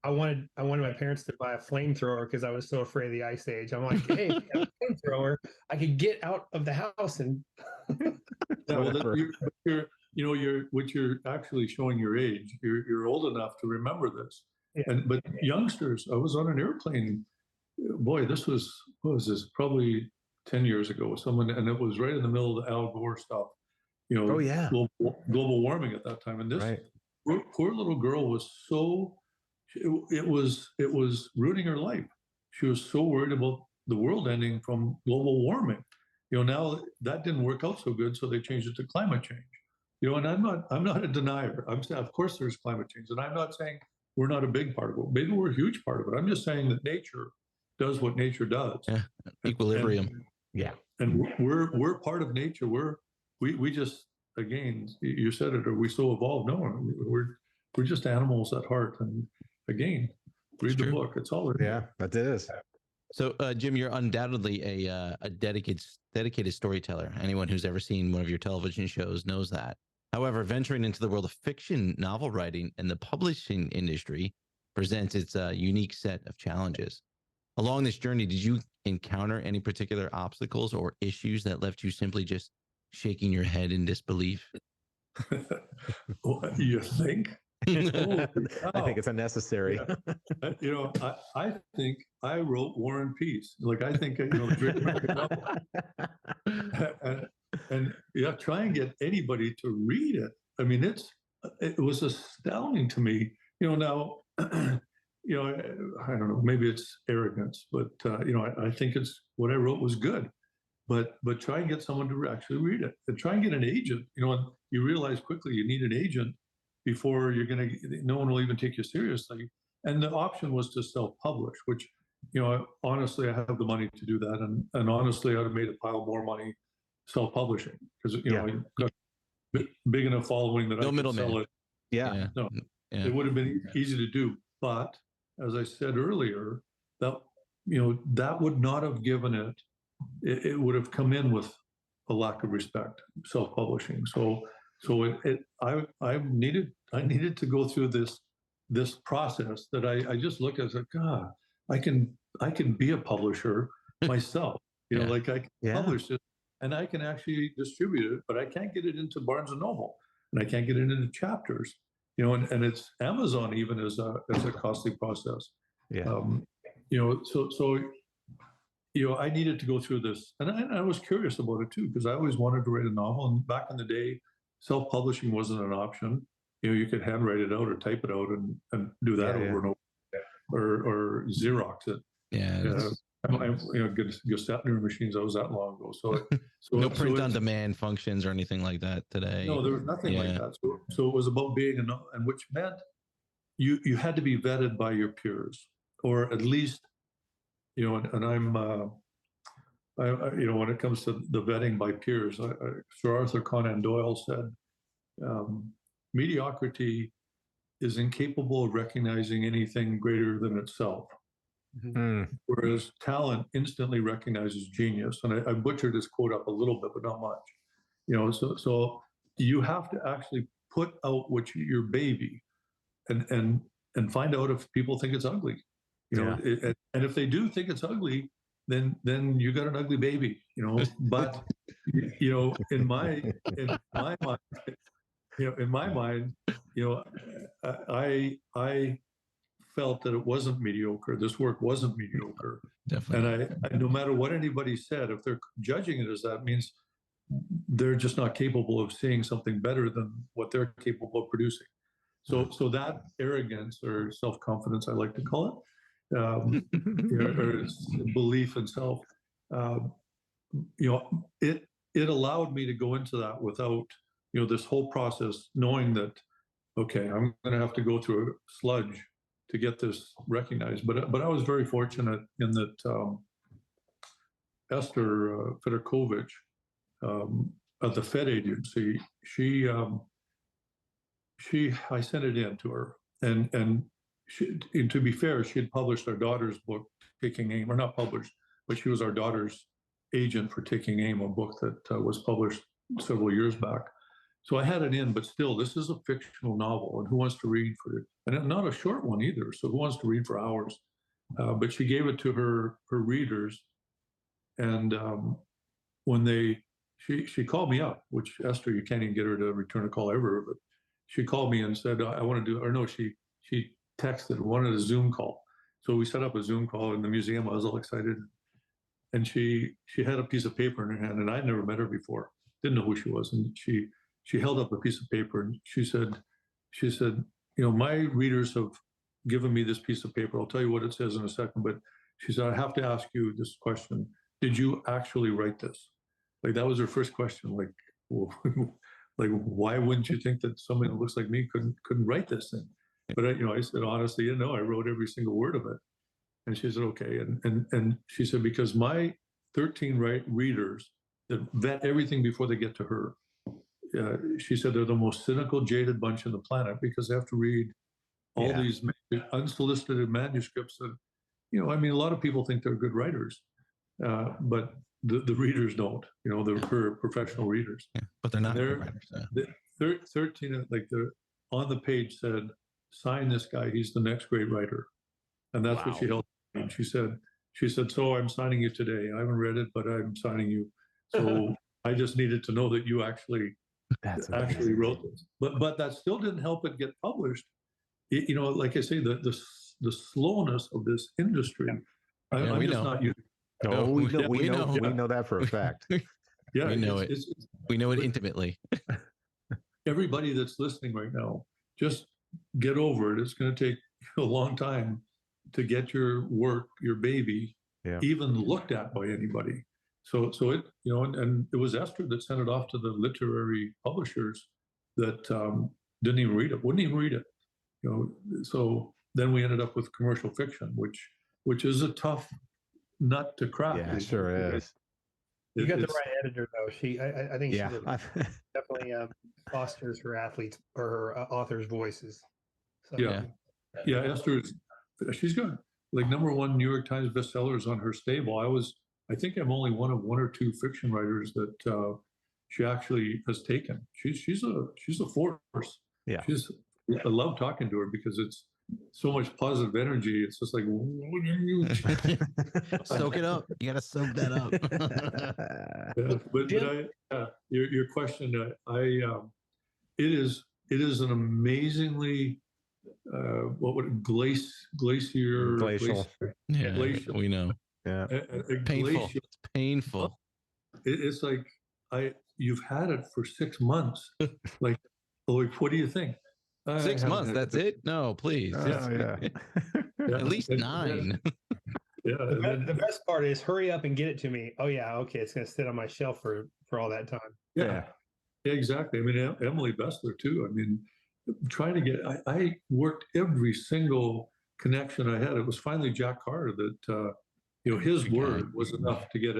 I wanted my parents to buy a flamethrower because I was so afraid of the ice age. I'm like, hey, if I have a flamethrower, I could get out of the house and. You're actually showing your age. You're old enough to remember this. Yeah. But youngsters, I was on an airplane. Boy, what was this? Probably 10 years ago. And it was right in the middle of the Al Gore stuff. Global warming at that time, and this. Right. Poor little girl was so it was ruining her life. She was so worried about the world ending from global warming. Now that didn't work out so good, so they changed it to climate change. And I'm not a denier. I'm saying, of course, there's climate change, and I'm not saying we're not a big part of it. Maybe we're a huge part of it. I'm just saying that nature does what nature does. Yeah. Equilibrium. And we're part of nature. We just, again, you said it, are we so evolved? No, we're just animals at heart. And again, read the book. It's all there. Yeah, that is. So, Jim, you're undoubtedly a dedicated storyteller. Anyone who's ever seen one of your television shows knows that. However, venturing into the world of fiction, novel writing, and the publishing industry presents its unique set of challenges. Along this journey, did you encounter any particular obstacles or issues that left you simply just shaking your head in disbelief? You think? I think it's unnecessary. Yeah. I think I wrote War and Peace. Like, I think, great American novel. And try and get anybody to read it. I mean, it was astounding to me. Now, I don't know, maybe it's arrogance, but I think it's what I wrote was good. But try and get someone to actually read it, and try and get an agent. And you realize quickly you need an agent before no one will even take you seriously. And the option was to self-publish, which, honestly, I have the money to do that. And honestly, I'd have made a pile more money self-publishing, because, I've got a big enough following that no I could sell it. Yeah. No, it would have been easy to do. But as I said earlier, that would not have given it would have come in with a lack of respect, self-publishing. So I needed to go through this process that I just look at as God, I can be a publisher myself. Like, I can publish it and I can actually distribute it, but I can't get it into Barnes and Noble, and I can't get it into Chapters. And it's Amazon even as a costly process. I needed to go through this, and I was curious about it too, because I always wanted to write a novel. And back in the day, self-publishing wasn't an option. You could handwrite it out or type it out and do that over and over, or Xerox it. Gestapo machines. That was that long ago. So no print on demand functions or anything like that today. No, there was nothing like that. So it was about being and which meant you had to be vetted by your peers, or at least, and I'm, when it comes to the vetting by peers, Sir Arthur Conan Doyle said, mediocrity is incapable of recognizing anything greater than itself. Whereas talent instantly recognizes genius. And I butchered this quote up a little bit, but not much. So you have to actually put out your baby, and find out if people think it's ugly. And if they do think it's ugly, then you got an ugly baby. But in my mind, I felt that it wasn't mediocre. This work wasn't mediocre. Definitely. And I, no matter what anybody said, if they're judging it as that, means they're just not capable of seeing something better than what they're capable of producing. So that arrogance or self-confidence, I like to call it, or belief in self, it allowed me to go into that without, this whole process, knowing that, okay, I'm going to have to go through a sludge to get this recognized. But I was very fortunate in that Esther Fedorkovich at the Fed agency, I sent it in to her, and to be fair, she had published our daughter's book, Taking Aim, or not published, but she was our daughter's agent for Taking Aim, a book that was published several years back. So I had it in, but still, this is a fictional novel, and who wants to read for it? And not a short one either. So who wants to read for hours? But she gave it to her readers, and when she called me up, which Esther, you can't even get her to return a call ever, but she called me and said, I want to do, or no, she texted, wanted a Zoom call. So we set up a Zoom call in the museum. I was all excited. And she had a piece of paper in her hand, and I'd never met her before, didn't know who she was. And she held up a piece of paper, and she said, my readers have given me this piece of paper. I'll tell you what it says in a second, but she said, I have to ask you this question. Did you actually write this? Like, that was her first question. Like, well, like, why wouldn't you think that somebody that looks like me couldn't write this thing? But I said, honestly, you know, I wrote every single word of it. And she said, okay. And she said, because my 13 readers that vet everything before they get to her, she said they're the most cynical, jaded bunch on the planet because they have to read all these unsolicited manuscripts that, you know, I mean, a lot of people think they're good writers, but the readers don't, you know, they're professional readers. Yeah, but they're not good writers. Yeah. 13, like they're on the page said, sign this guy, he's the next great writer. And that's what she held. And she said, so I'm signing you today. I haven't read it, but I'm signing you. So I just needed to know that you actually wrote this. But that still didn't help it get published. You know, like I say, the slowness of this industry. Yeah. I'm just not used. No, we know that for a fact. Yeah, we know it. We know it intimately. Everybody that's listening right now, just get over it. It's going to take a long time to get your work, your baby, even looked at by anybody. So it, you know, and it was Esther that sent it off to the literary publishers that didn't even read it, wouldn't even read it. You know, so then we ended up with commercial fiction, which is a tough nut to crack. Yeah, sure is. You got the right editor, though. I think she definitely fosters her athletes or her authors' voices. So, yeah. She's got like #1 New York Times bestsellers on her stable. I think I'm only one of 1 or 2 fiction writers that she actually has taken. She's a force. Yeah. I love talking to her because it's so much positive energy. It's just like, soak it up. You got to soak that up. Your question, it is an amazingly glacial. Yeah, glacial. We know. Yeah, painful. Glacial. It's painful. It's like you've had it for 6 months. Like, what do you think? 6 months. That's it? No, please. At least 9. The best part is hurry up and get it to me. Oh yeah, okay. It's going to sit on my shelf for all that time. Yeah, exactly. I mean, Emily Bessler too. I mean, trying to get. I worked every single connection I had. It was finally Jack Carr that you know, his word was enough to get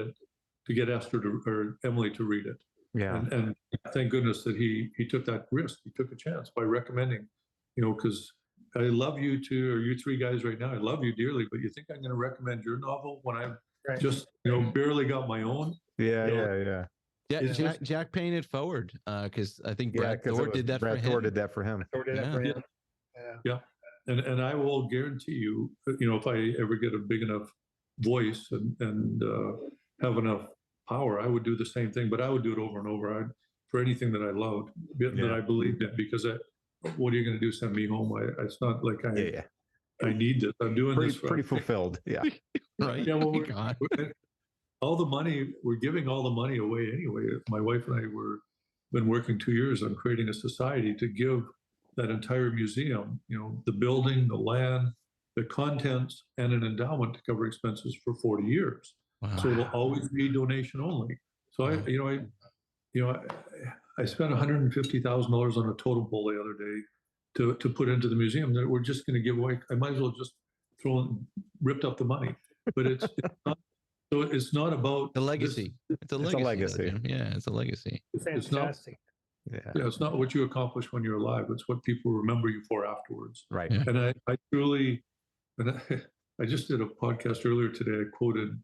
Esther or Emily to read it. Yeah. And thank goodness that he took that risk. He took a chance by recommending, you know, because I love you two, or you 3 guys right now. I love you dearly, but you think I'm going to recommend your novel when I've just, you know, barely got my own? Yeah. Jack paying it forward because I think Brad Thor did that for him. Thor did that for him. Yeah. And I will guarantee you, you know, if I ever get a big enough voice and have enough power, I would do the same thing, but I would do it over and over. For anything that I loved, that I believed in, because what are you going to do? Send me home? It's not like I need this. I'm doing this. Pretty fulfilled. Yeah. Right. Yeah. Well, all the money, we're giving all the money away anyway. My wife and I been working 2 years on creating a society to give that entire museum, you know, the building, the land, the contents, and an endowment to cover expenses for 40 years. Wow. So it'll always be donation only. So I spent $150,000 on a totem pole the other day to put into the museum that we're just going to give away. I might as well just ripped up the money, but it's not. So it's not about the legacy. It's a legacy. Yeah, it's a legacy. It's fantastic. It's not what you accomplish when you're alive. It's what people remember you for afterwards. Right. Yeah. And I truly, I just did a podcast earlier today. I quoted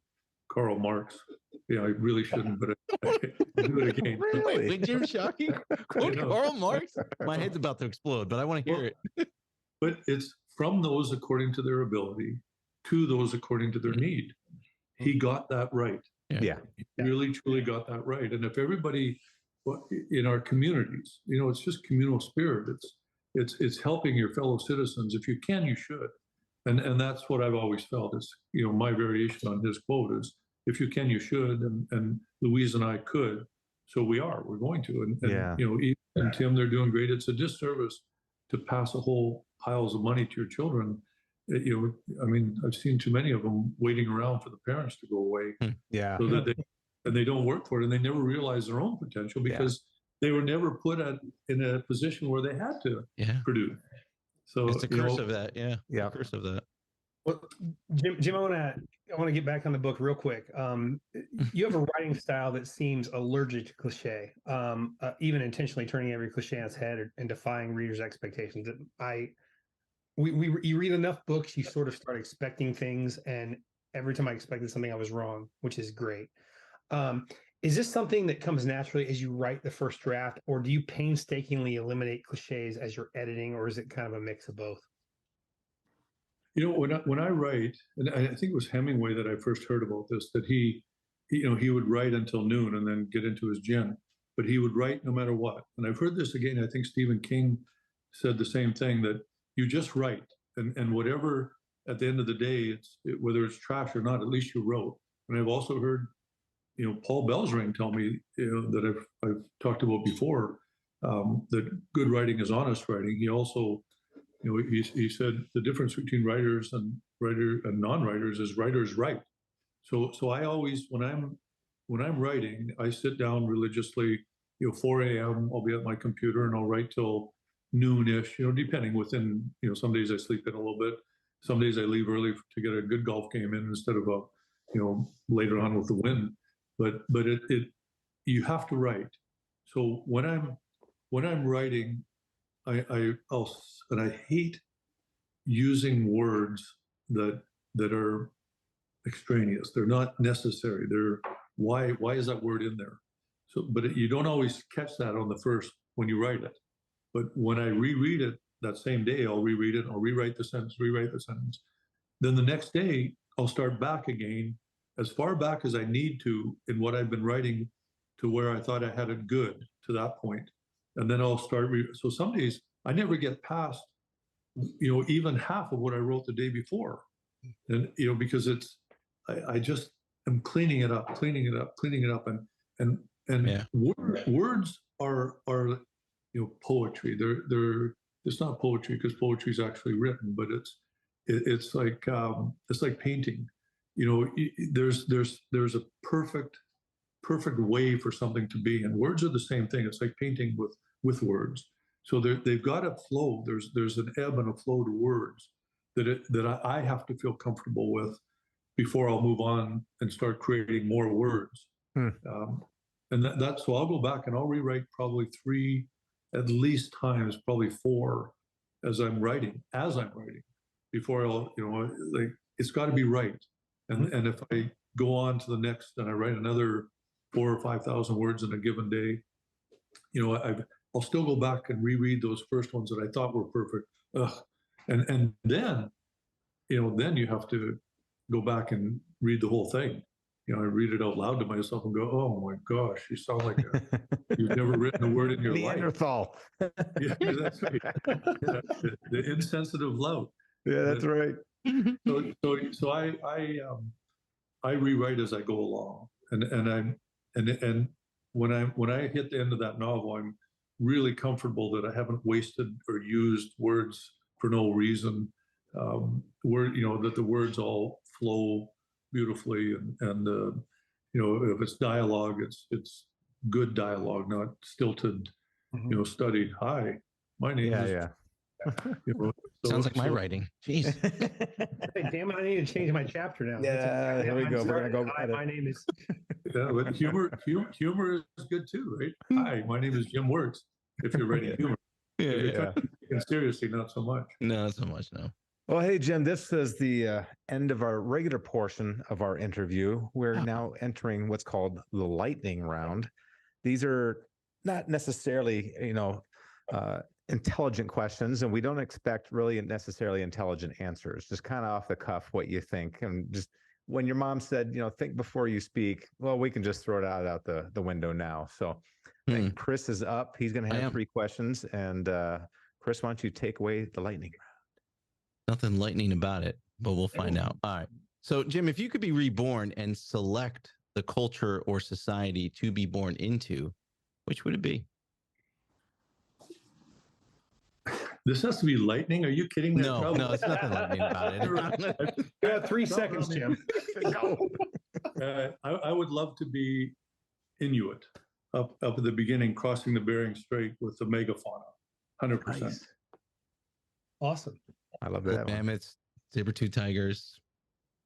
Karl Marx. Yeah, I really shouldn't, but I do it again. Really? Did you, Shockey? Quote Karl Marx? My head's about to explode, but I want to hear it. But it's from those according to their ability to those according to their need. He got that right. Yeah. He really, truly got that right. And if everybody in our communities, you know, it's just communal spirit. It's helping your fellow citizens. If you can, you should. And that's what I've always felt. Is, you know, my variation on his quote is, if you can, you should. And Louise and I could. So we're going to. And you know, Eve and Tim, they're doing great. It's a disservice to pass a whole piles of money to your children I mean, I've seen too many of them waiting around for the parents to go away Yeah. so that they don't work for it, and they never realize their own potential because they were never put in a position where they had to produce. So it's a curse of that. Yeah. Yeah. Curse of that. Well, Jim, I want to get back on the book real quick. You have a writing style that seems allergic to cliche, even intentionally turning every cliche on its head and defying readers' expectations. You read enough books, you sort of start expecting things, and every time I expected something, I was wrong, which is great. Is this something that comes naturally as you write the first draft, or do you painstakingly eliminate cliches as you're editing, or is it kind of a mix of both? When I write, and I think it was Hemingway that I first heard about this, that he would write until noon and then get into his gym, but he would write no matter what. And I've heard this again. I think Stephen King said the same thing, that you just write, and whatever at the end of the day, whether it's trash or not, at least you wrote. And I've also heard, Paul Bellsring tell me, that I've talked about before, that good writing is honest writing. He also, he said the difference between writers and non-writers is writers write. So I always, when I'm writing, I sit down religiously. 4 a.m. I'll be at my computer and I'll write till noonish. Depending within. Some days I sleep in a little bit. Some days I leave early to get a good golf game in instead of later on with the wind. But you have to write. So when I'm writing, I hate using words that are extraneous. They're not necessary. Why is that word in there? So, but you don't always catch that on the first when you write it. But when I reread it that same day, I'll reread it. I'll rewrite the sentence. Then the next day, I'll start back again, as far back as I need to in what I've been writing, to where I thought I had it good to that point. And then I'll start. So some days I never get past, even half of what I wrote the day before. And, because I just am cleaning it up. And words are, poetry. It's not poetry because poetry is actually written, but it's like painting. There's a perfect way for something to be, and words are the same thing. It's like painting with words. So they've got to flow. There's an ebb and a flow to words that I have to feel comfortable with before I'll move on and start creating more words. And so I'll go back and I'll rewrite probably 3 at least times, probably 4 as I'm writing, before I'll, it's got to be right. And if I go on to the next and I write another 4,000 or 5,000 words in a given day, I'll still go back and reread those first ones that I thought were perfect. And then, then you have to go back and read the whole thing. I read it out loud to myself and go, "Oh my gosh, you sound like you've never written a word in your life." Neanderthal. Yeah, that's right. The insensitive lout. Yeah, that's right. So I rewrite as I go along, and when I hit the end of that novel, I'm really comfortable that I haven't wasted or used words for no reason. That the words all flow beautifully, and if it's dialogue, it's good dialogue, not stilted, studied. Hi, my name is. Sounds like my writing. Jeez. Hey, damn it! I need to change my chapter now. Yeah, here we go. We're gonna go. Hi, my name is. Yeah, but humor is good too, right? Hi, my name is Jim Works. If you're writing humor, taken seriously, not so much. No, not so much. No. Well, hey, Jim, this is the end of our regular portion of our interview. We're now entering what's called the lightning round. These are not necessarily, intelligent questions, and we don't expect really necessarily intelligent answers. Just kind of off the cuff what you think. And just when your mom said, think before you speak, well, we can just throw it out the window now. So I think Chris is up. He's going to have 3 questions. And Chris, why don't you take away the lightning round? Nothing lightning about it, but we'll find out. All right. So, Jim, if you could be reborn and select the culture or society to be born into, which would it be? This has to be lightning. Are you kidding me? No, it's nothing lightning about it. You got 3 seconds, Jim. Go. I would love to be Inuit up at the beginning, crossing the Bering Strait with the megafauna, 100%. Nice. Awesome. I love that one. Mammoths, saber-tooth tigers.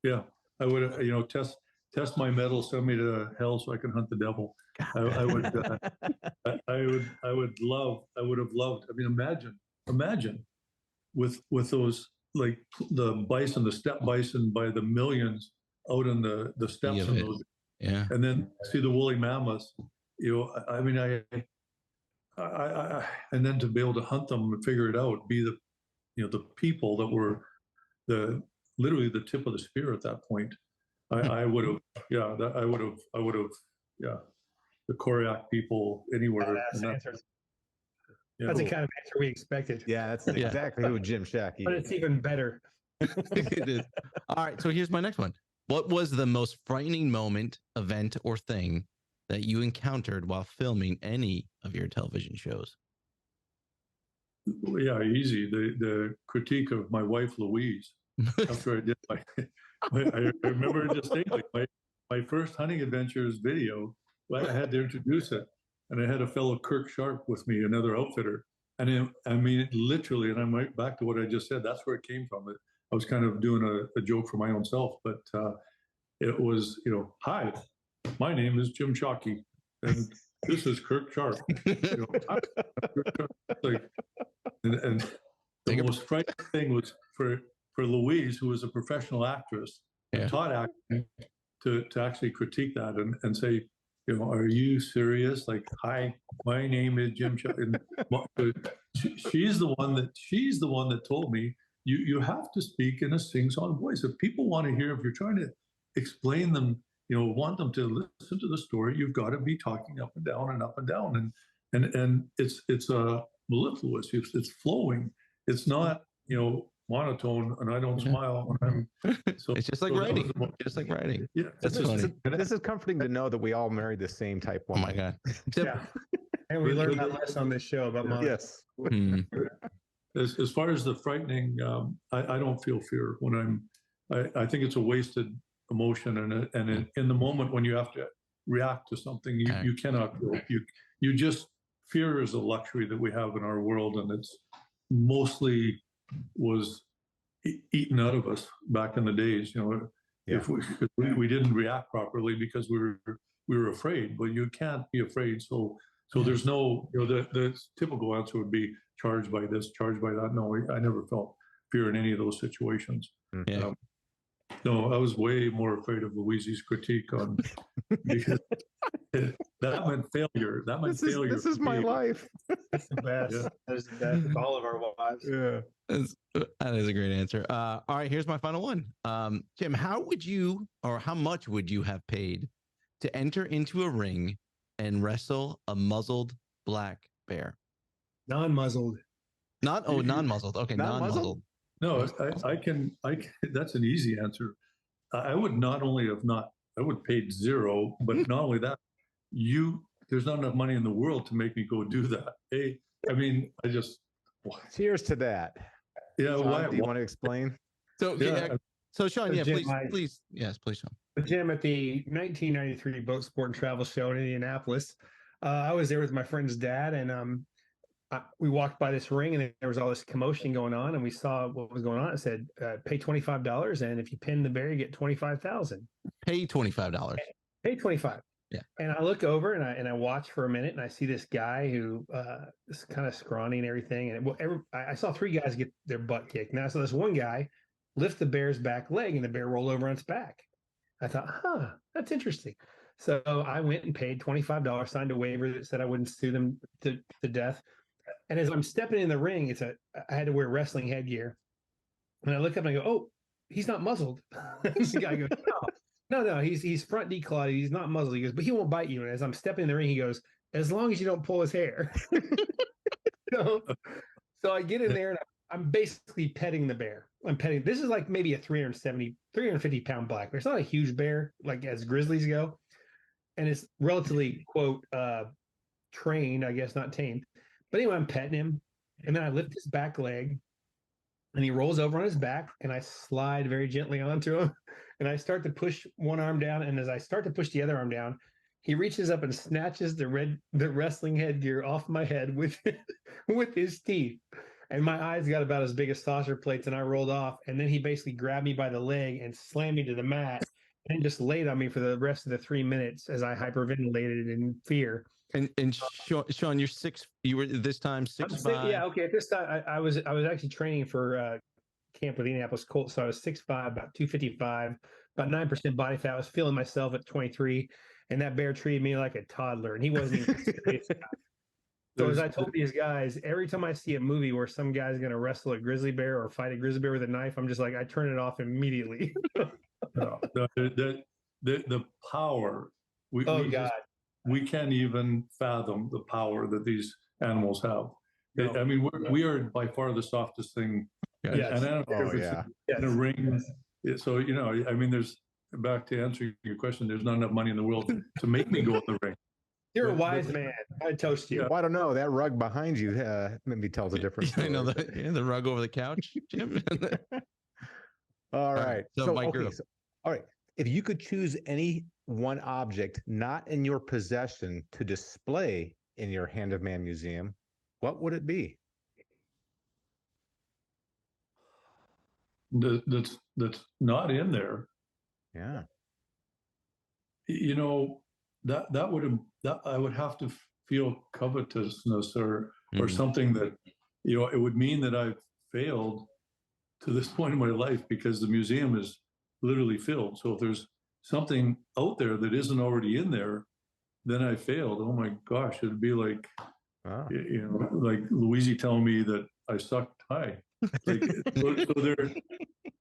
Yeah, I would, test my mettle, send me to hell so I can hunt the devil. I would have loved. I mean, imagine with those, like the bison, the steppe bison by the millions out in the steppes and those, Yeah. and then see the woolly mammoths. I mean, and then to be able to hunt them and figure it out, be the people that were literally the tip of the spear at that point. I would have, I would have, the Koryak people anywhere. That's the answer. Yeah. That's the kind of answer we expected. Yeah, that's exactly who Jim Shockey But is. it's even better. It is. All right, so here's my next one. What was the most frightening moment, event, or thing that you encountered while filming any of your television shows? Yeah, easy. The critique of my wife, Louise, after I did I remember distinctly my first hunting adventures video. I had to introduce it, and I had a fellow Kirk Sharp with me, another outfitter, and I mean literally. And I'm right back to what I just said. That's where it came from. I was kind of doing a joke for my own self, but it was, hi, my name is Jim Shockey, and this is Kirk Sharp. And the most frightening thing was for Louise, who was a professional actress, taught acting, to actually critique that and say, are you serious? Like, hi, my name is Jim Shockey. She's the one that told me you have to speak in a sing-song voice. If people want to hear, if you're trying to explain them, want them to listen to the story, you've got to be talking up and down and up and down, and it's mellifluous. It's flowing. It's not monotone, and I don't smile when I'm. So it's just like writing. Just like writing. Yeah, that's funny. This is comforting to know that we all married the same type Oh woman. my god! Yeah. And we learned that lesson on this show about mom. Yes. As far as the frightening, I don't feel fear when I think it's a wasted emotion, and in the moment when you have to react to something, you cannot feel. You just, fear is a luxury that we have in our world, and it's mostly was eaten out of us back in the days. If we didn't react properly because we were afraid, but you can't be afraid. So there's no, the typical answer would be charged by this, charged by that. No, I never felt fear in any of those situations. Yeah. No, I was way more afraid of Louise's critique on because that meant failure. That meant failure. This is my life. That's the best. Yeah. That's the best of all of our lives. Yeah. That is a great answer. All right, here's my final one. Jim, how much would you have paid to enter into a ring and wrestle a muzzled black bear? Non-muzzled. Non-muzzled. Okay, non-muzzled. No, I can. That's an easy answer. I would not only have not. I would paid zero, but not only that, there's not enough money in the world to make me go do that. I mean, I just. Cheers to that. Yeah. Sean, do you want to explain? So, Sean, Jim, please, Sean. Jim, at the 1993 Boat Sport and Travel Show in Indianapolis, I was there with my friend's dad, and we walked by this ring, and there was all this commotion going on, and we saw what was going on. It said, "Pay $25, and if you pin the bear, you get $25,000." Pay $25. Pay $25. Yeah. And I look over and I watch for a minute, and I see this guy who is kind of scrawny and everything. And I saw 3 guys get their butt kicked. Now I saw this one guy lift the bear's back leg, and the bear rolled over on its back. I thought, that's interesting. So I went and paid $25, signed a waiver that said I wouldn't sue them to death. And as I'm stepping in the ring, I had to wear wrestling headgear. And I look up and I go, "Oh, he's not muzzled." The guy goes, No, he's front declawed. He's not muzzled. He goes, "But he won't bite you." And as I'm stepping in the ring, he goes, "As long as you don't pull his hair." So I get in there and I'm basically petting the bear. This is like maybe a 350 pound black bear. It's not a huge bear, like as grizzlies go. And it's relatively, quote, trained, I guess, not tamed. But anyway, I'm petting him. And then I lift his back leg and he rolls over on his back and I slide very gently onto him. And I start to push one arm down. And as I start to push the other arm down, he reaches up and snatches the wrestling headgear off my head with with his teeth. And my eyes got about as big as saucer plates and I rolled off. And then he basically grabbed me by the leg and slammed me to the mat and just laid on me for the rest of the 3 minutes as I hyperventilated in fear. And Sean, you were this time 6'5". Yeah, okay. At this time, I was actually training for camp with the Indianapolis Colts, so I was 6'5", about 255, about 9% body fat. I was feeling myself at 23, and that bear treated me like a toddler, and he wasn't even serious. So as I told these guys, every time I see a movie where some guy's going to wrestle a grizzly bear or fight a grizzly bear with a knife, I'm just like, I turn it off immediately. No, the power. God. We can't even fathom the power that these animals have. No. I mean, we are by far the softest thing. Yes. And I don't care if it's in a ring. So, you know, I mean, back to answering your question, there's not enough money in the world to make me go in the ring. You're a wise man. I toast you. Well, I don't know. That rug behind you maybe tells a different story. I know the rug over the couch, Jim. All right. So Mike, all right. If you could choose any one object not in your possession to display in your Hand of Man museum, what would it be? That's not in there. Yeah. You know, that I would have to feel covetousness or something that, you know, it would mean that I've failed to this point in my life because the museum is literally filled. So if there's something out there that isn't already in there, then I failed. Oh my gosh, it'd be like, you know, like Louise telling me that I sucked high. Like, so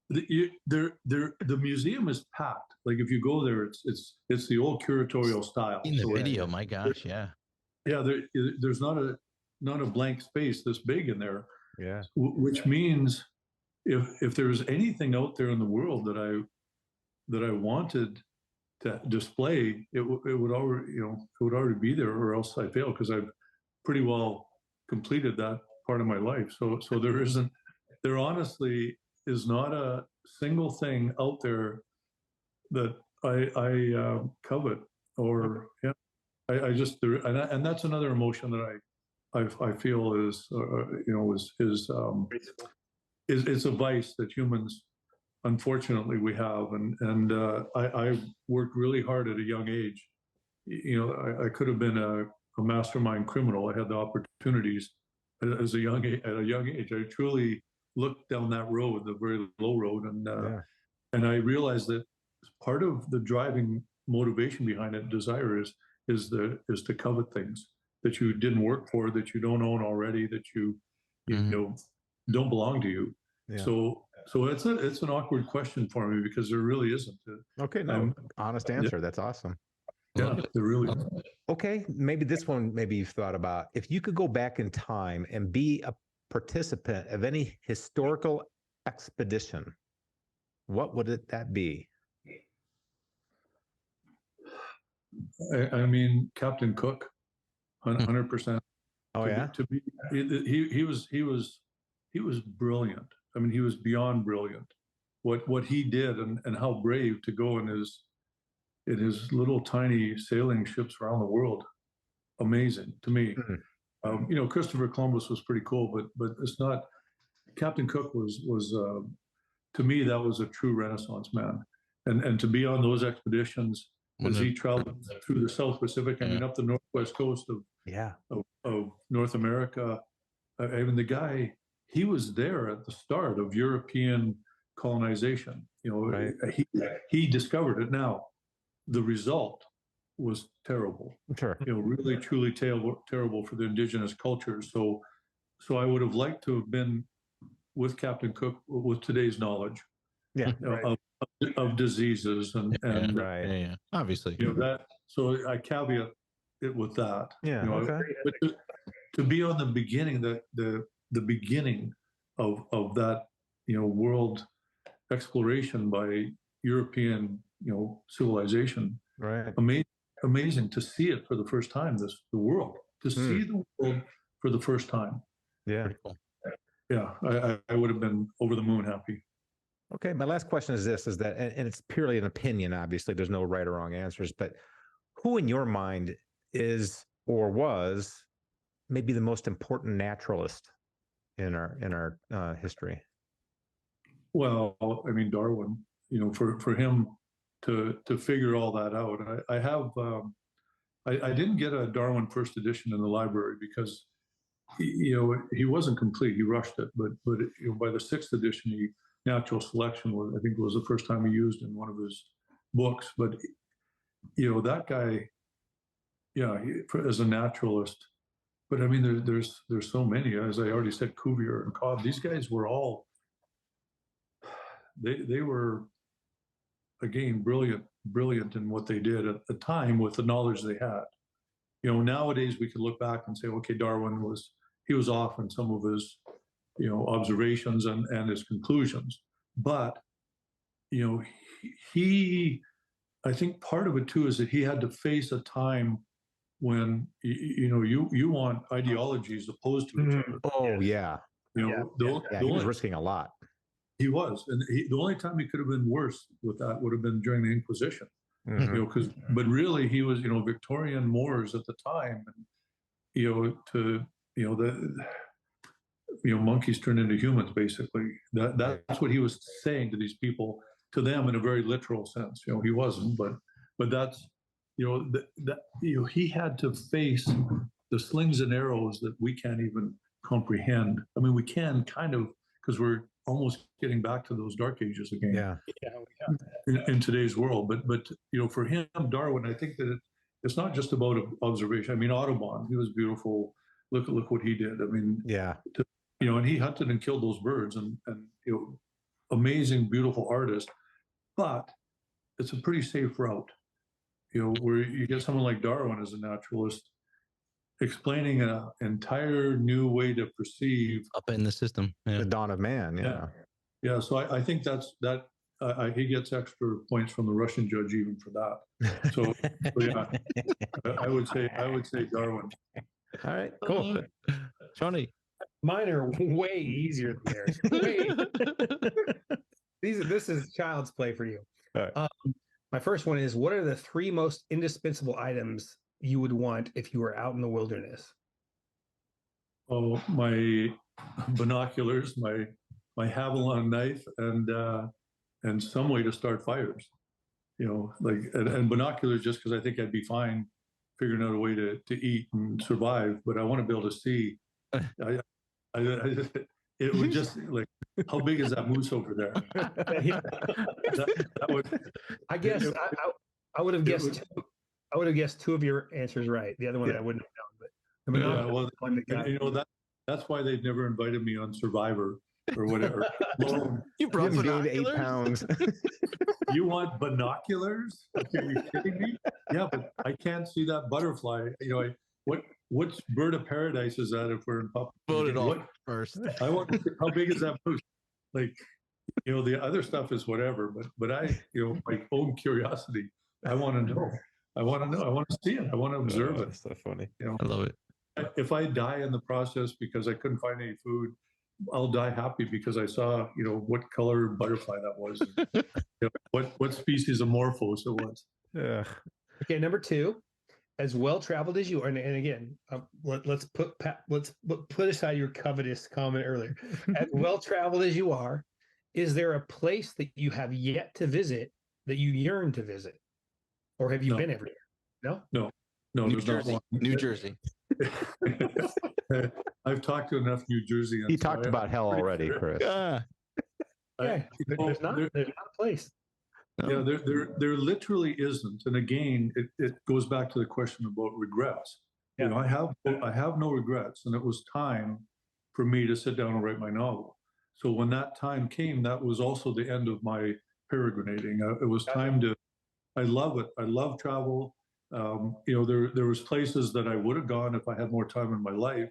the museum is packed. Like if you go there, it's the old curatorial style. In the video, my gosh, yeah. Yeah, there's not a blank space this big in there. Yeah. Which means if there's anything out there in the world that I wanted to display, it would already be there, or else I fail because I've pretty well completed that part of my life. So there honestly is not a single thing out there that I covet or and that's another emotion that I feel is it's a vice that humans, unfortunately, we have, and I worked really hard at a young age. You know, I could have been a mastermind criminal. I had the opportunities at a young age. I truly looked down that road, the very low road, and I realized that part of the driving motivation behind it, desire, is to covet things that you didn't work for, that you don't own already, that you know don't belong to you. Yeah. So it's an awkward question for me because there really isn't. Okay, no, honest answer. That's awesome. Yeah, there really is. Okay, maybe this one, maybe you've thought about. If you could go back in time and be a participant of any historical expedition, what would that be? I mean, Captain Cook, 100%. Oh yeah. To be, he was brilliant. I mean, he was beyond brilliant. What he did and how brave to go in his little tiny sailing ships around the world, amazing to me. You know, Christopher Columbus was pretty cool, but it's not. Captain Cook was to me, that was a true Renaissance man, and to be on those expeditions as he traveled through the South Pacific, I mean, up the northwest coast of North America. I mean, the guy, he was there at the start of European colonization. You know, right. He discovered it. Now, the result was terrible. Sure. You know, really, truly terrible for the indigenous cultures. So I would have liked to have been with Captain Cook with today's knowledge. Yeah. Of diseases and right. Obviously. You know that. So I caveat it with that. Yeah. You know, okay. But to be on the beginning, the beginning of that, you know, world exploration by European, you know, civilization. Right. Amazing to see it for the first time. The world to see the world for the first time. Yeah. Pretty cool. Yeah, I would have been over the moon happy. Okay. My last question is this: is that, and it's purely an opinion. Obviously, there's no right or wrong answers. But who, in your mind, is or was maybe the most important naturalist in our history? Well, I mean, Darwin. You know, for him to figure all that out, I have. I didn't get a Darwin first edition in the library because he wasn't complete. He rushed it, but by the sixth edition, natural selection was, I think, was the first time he used in one of his books. But that guy, as a naturalist. But I mean, there's so many. As I already said, Cuvier and Cobb. These guys were all. They were, again, brilliant in what they did at the time with the knowledge they had. Nowadays we could look back and say, okay, Darwin was off in some of his, observations and his conclusions. But, I think part of it too is that he had to face a time when, you want ideologies opposed to each other. Oh, yeah. He was risking a lot. He was, and the only time he could have been worse with that would have been during the Inquisition. Mhm. But really he was, Victorian Moors at the time, and monkeys turned into humans, basically. That's what he was saying to these people, to them in a very literal sense. He wasn't, but that's, he had to face the slings and arrows that we can't even comprehend. I mean, we can kind of, because we're almost getting back to those dark ages again. Yeah. In today's world, but for him, Darwin, I think that it's not just about observation. I mean, Audubon, he was beautiful. Look what he did. I mean, Yeah. And he hunted and killed those birds, and amazing, beautiful artist. But it's a pretty safe route, where you get someone like Darwin as a naturalist explaining an entire new way to perceive Up in the system. Yeah. The dawn of man. Yeah. So I think that he gets extra points from the Russian judge even for that. So yeah, I would say Darwin. All right, cool. Johnny. Mine are way easier than theirs. Way. This is child's play for you. All right. My first one is: what are the 3 most indispensable items you would want if you were out in the wilderness? Oh, my binoculars, my Havilon knife, and some way to start fires. And binoculars, just because I think I'd be fine figuring out a way to eat and survive, but I want to be able to see. It would just, like, how big is that moose over there? That would. I guess I would have guessed. I would have guessed 2 of your answers right. The other one I wouldn't have known. But that's why they've never invited me on Survivor or whatever. You brought gained 8 binoculars? pounds. You want binoculars? Are you kidding me? Yeah, but I can't see that butterfly. What bird of paradise is that if we're in Papua? Vote it off first. I want to see, how big is that moose? Like, the other stuff is whatever, but I, my own curiosity, I want to know. I want to know. I want to see it. I want to observe it. That's so funny. I love it. If I die in the process because I couldn't find any food, I'll die happy because I saw, what color butterfly that was, and, what species of Morphos it was. Yeah. Okay, number 2, as well traveled as you are, and again, let's put aside your covetous comment earlier. As well traveled as you are, is there a place that you have yet to visit that you yearn to visit, or have you been everywhere? No. New Jersey. New Jersey. I've talked to enough New Jerseyans. He talked about hell already, Chris. Yeah, there's not a place. Yeah, there literally isn't. And again, it goes back to the question about regrets. Yeah. I have no regrets, and it was time for me to sit down and write my novel. So when that time came, that was also the end of my peregrinating. It was time to. I love it. I love travel. There was places that I would have gone if I had more time in my life,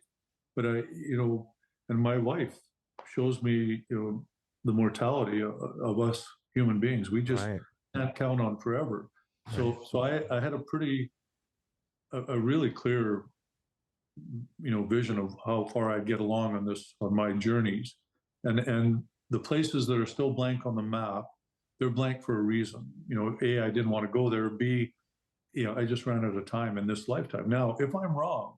but and my wife shows me, the mortality of us human beings. We just can't count on forever. So I had a really clear vision of how far I'd get along on my journeys, and the places that are still blank on the map, they're blank for a reason. A, I didn't want to go there. B, I just ran out of time in this lifetime. Now, if I'm wrong,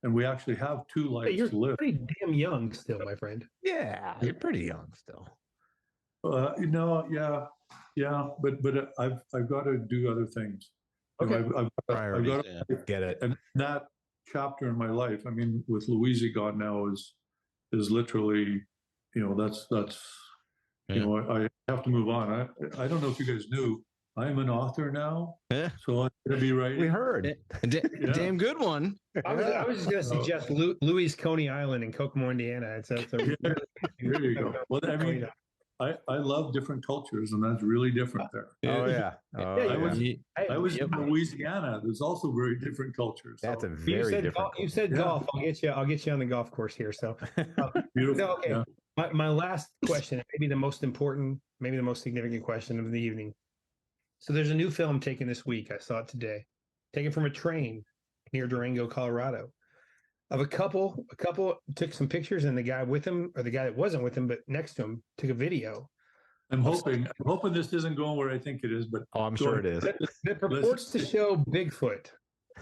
and we actually have two Hey, lives you're to live, pretty damn young still, my friend. Yeah, you're pretty young still. yeah, but I've got to do other things. Okay. I've got Priorities, yeah. Get it. and that chapter in my life, I mean, with Louise gone now is literally, that's Yeah. I have to move on. I don't know if you guys knew, I'm an author now, Yeah. so I'm going to be writing. We heard. Damn good one. I was just going to suggest Louis Coney Island in Kokomo, Indiana. It's a really There you go. Well, I mean, I love different cultures, and that's really different there. Oh yeah. Oh, Yeah, I was in Louisiana. There's also very different cultures. That's so. a very different. You said golf. I'll get you on the golf course here. So Beautiful. no, okay. Yeah. My last question, maybe the most important, maybe the most significant question of the evening. So there's a new film taken this week. I saw it today, taken from a train near Durango, Colorado, of a couple. A couple took some pictures, and the guy with him, or the guy that wasn't with him but next to him, took a video. I'm hoping this isn't going where I think it is, but I'm sure it is. That purports to show Bigfoot.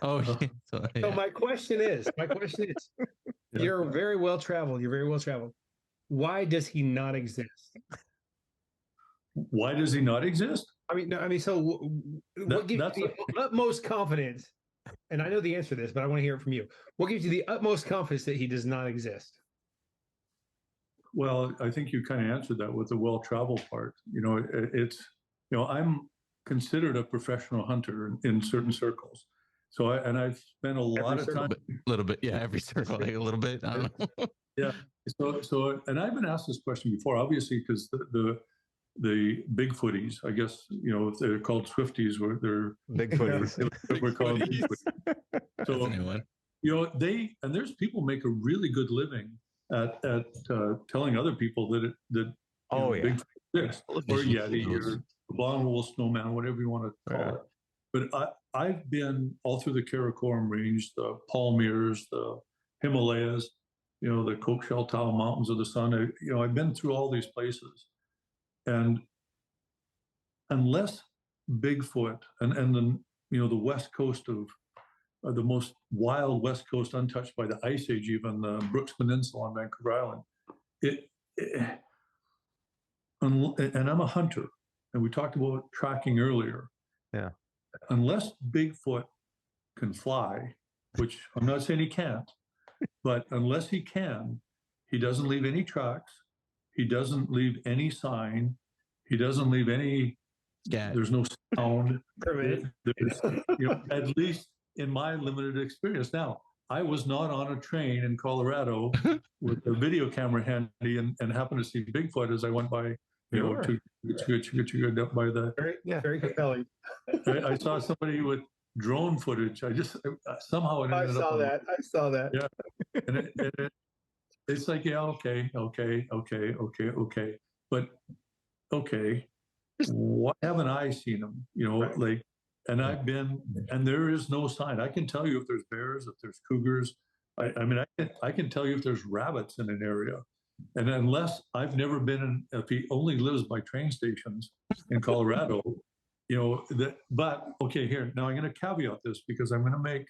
Oh, yeah. So my question is, you're very well traveled. You're very well traveled. Why does he not exist? why does he not exist? So what gives you the utmost confidence? And I know the answer to this, but I want to hear it from you. What gives you the utmost confidence that he does not exist? Well, I think you kind of answered that with the well-traveled part. I'm considered a professional hunter in certain circles. So I've spent a lot of time. A little bit, yeah. Every circle, like a little bit. I don't know. Yeah. So, and I've been asked this question before, obviously, because the Bigfooties, I guess, if they're called Swifties, they're Bigfooties. we're called Bigfooties. So, That's a new one. there's people make a really good living at telling other people that Bigfoot exists, or Yeti, or abominable snowman, whatever you want to call it. But I've been all through the Karakoram Range, the Palmyras, the Himalayas, the Kokshel Mountains of the Sun. I've been through all these places, and unless Bigfoot and the west coast of the most wild west coast, untouched by the ice age, even the Brooks Peninsula on Vancouver Island, and I'm a hunter, and we talked about tracking earlier. Yeah. Unless Bigfoot can fly, which I'm not saying he can't, but unless he can, he doesn't leave any tracks. He doesn't leave any sign. He doesn't leave any. Yeah. There's no sound. There's, at least in my limited experience. Now, I was not on a train in Colorado with a video camera handy and happened to see Bigfoot as I went by. To up by the. Very compelling. I saw somebody with drone footage. I somehow it I ended saw up. I saw that. Yeah, and it's like, yeah, okay, but okay, why haven't I seen them? Right. And I've been, and there is no sign. I can tell you if there's bears, if there's cougars. I can tell you if there's rabbits in an area. And unless I've never been if he only lives by train stations in Colorado, but okay, here, now I'm going to caveat this because I'm going to make,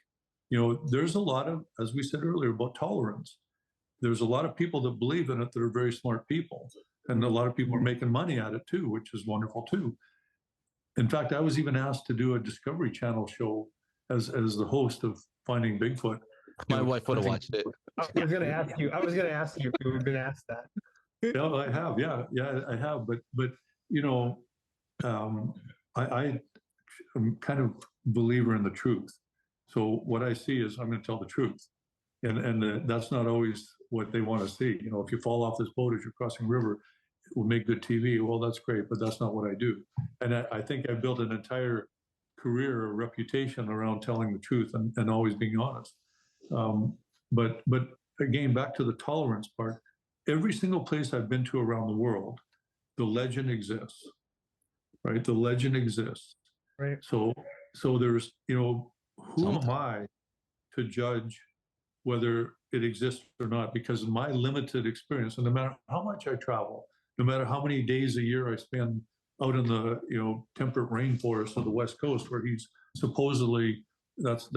there's a lot of, as we said earlier, about tolerance. There's a lot of people that believe in it that are very smart people. And a lot of people are making money at it too, which is wonderful too. In fact, I was even asked to do a Discovery Channel show as the host of Finding Bigfoot. My wife would have watched it. I was going to ask you if you had been asked that. Yeah, I have. Yeah, I have. But I am kind of believer in the truth. So what I see is I'm going to tell the truth, and that's not always what they want to see. If you fall off this boat as you're crossing a river, it will make good TV. Well, that's great, but that's not what I do. And I think I built an entire career, a reputation around telling the truth and always being honest. But again, back to the tolerance part, every single place I've been to around the world, the legend exists, right? The legend exists. Right. So there's, who am I to judge whether it exists or not, because in my limited experience, and no matter how much I travel, no matter how many days a year I spend out in the temperate rainforest of the West Coast, where he's supposedly that's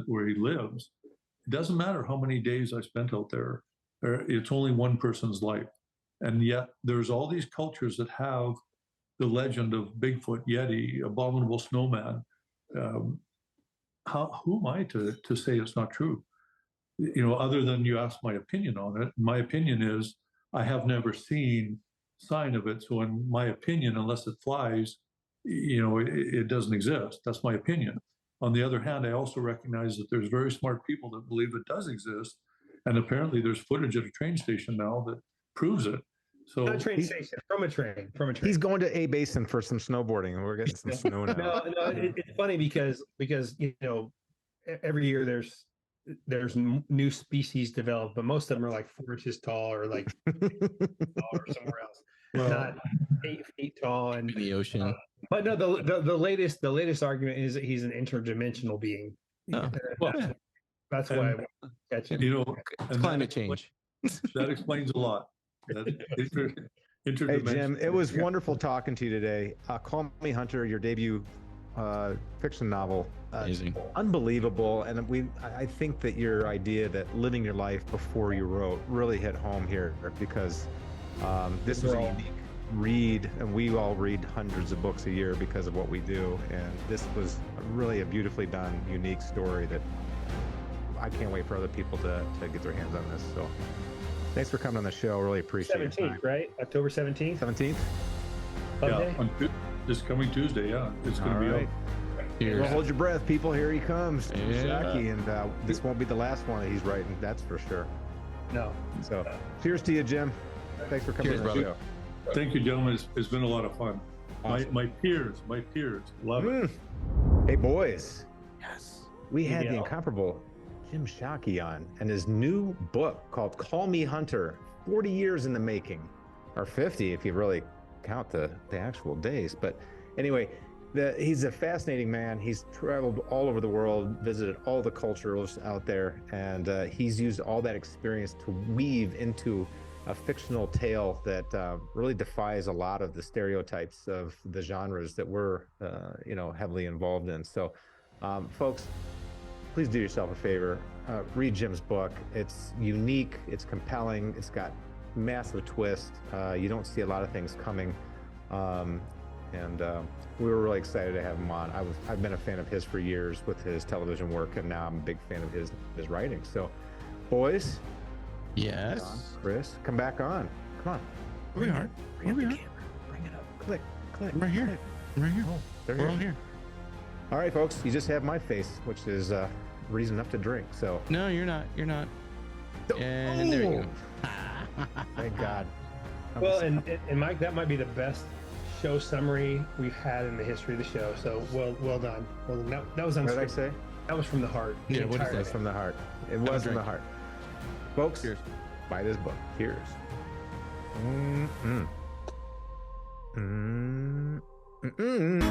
where he lives. It doesn't matter how many days I spent out there. It's only one person's life, and yet there's all these cultures that have the legend of Bigfoot, Yeti, abominable snowman. Who am I to say it's not true? Other than you ask my opinion on it. My opinion is I have never seen sign of it. So in my opinion, unless it flies, it doesn't exist. That's my opinion. On the other hand, I also recognize that there's very smart people that believe it does exist. And apparently there's footage at a train station now that proves it. So not a train station, from a train. He's going to A Basin for some snowboarding, and we're getting some snow now. No, it's funny because every year there's new species developed, but most of them are like 4 inches tall or like or somewhere else, not 8 feet tall. And in the ocean. But no, the latest argument is that he's an interdimensional being. Oh. That's why I catch it. It's climate change. That explains a lot. Hey Jim, it was wonderful talking to you today. Call Me Hunter, your debut fiction novel, Amazing. Unbelievable. And I think that your idea that living your life before you wrote really hit home here, because this was a unique read, and we all read hundreds of books a year because of what we do, and this was really a beautifully done, unique story that I can't wait for other people to get their hands on this. So thanks for coming on the show. Really appreciate it. 17th, right? October 17th? 17th? Yeah, on this coming Tuesday, yeah. It's going to be right. Cheers. Well, hold your breath, people. Here he comes. Yeah. Shockey, and this won't be the last one that he's writing, that's for sure. No. So cheers to you, Jim. Thanks for coming Cheers, on the brother. show. Thank you, gentlemen. It's been a lot of fun. Awesome. My peers, love it. Hey, boys. Yes. We had the Yeah. incomparable Jim Shockey on, and his new book called Call Me Hunter, 40 years in the making, or 50 if you really count the actual days. But anyway, he's a fascinating man. He's traveled all over the world, visited all the cultures out there, and he's used all that experience to weave into a fictional tale that really defies a lot of the stereotypes of the genres that we're heavily involved in. So folks, please do yourself a favor, read Jim's book. It's unique, it's compelling, it's got massive twist. You don't see a lot of things coming, and we were really excited to have him on. I've been a fan of his for years with his television work, and now I'm a big fan of his writing. So boys, Yes. John, Chris, come back on. Come on. We are. Bring up We the are. camera. Bring it up. Click. Right here. click. Right here. Oh, they're We're here. all here. All right, folks, you just have my face, which is reason enough to drink. So No, you're not. You're not. And there you go. thank God. Well, and Mike, that might be the best show summary we've had in the history of the show. So well done. Well, that was What did I unscripted. say? That was from the heart. Yeah, The what is entire that? That's thing. from the heart. It was from the drink. heart. Folks, Cheers. buy this book. Cheers. Mm-mm. Mm-mm. Mm-mm.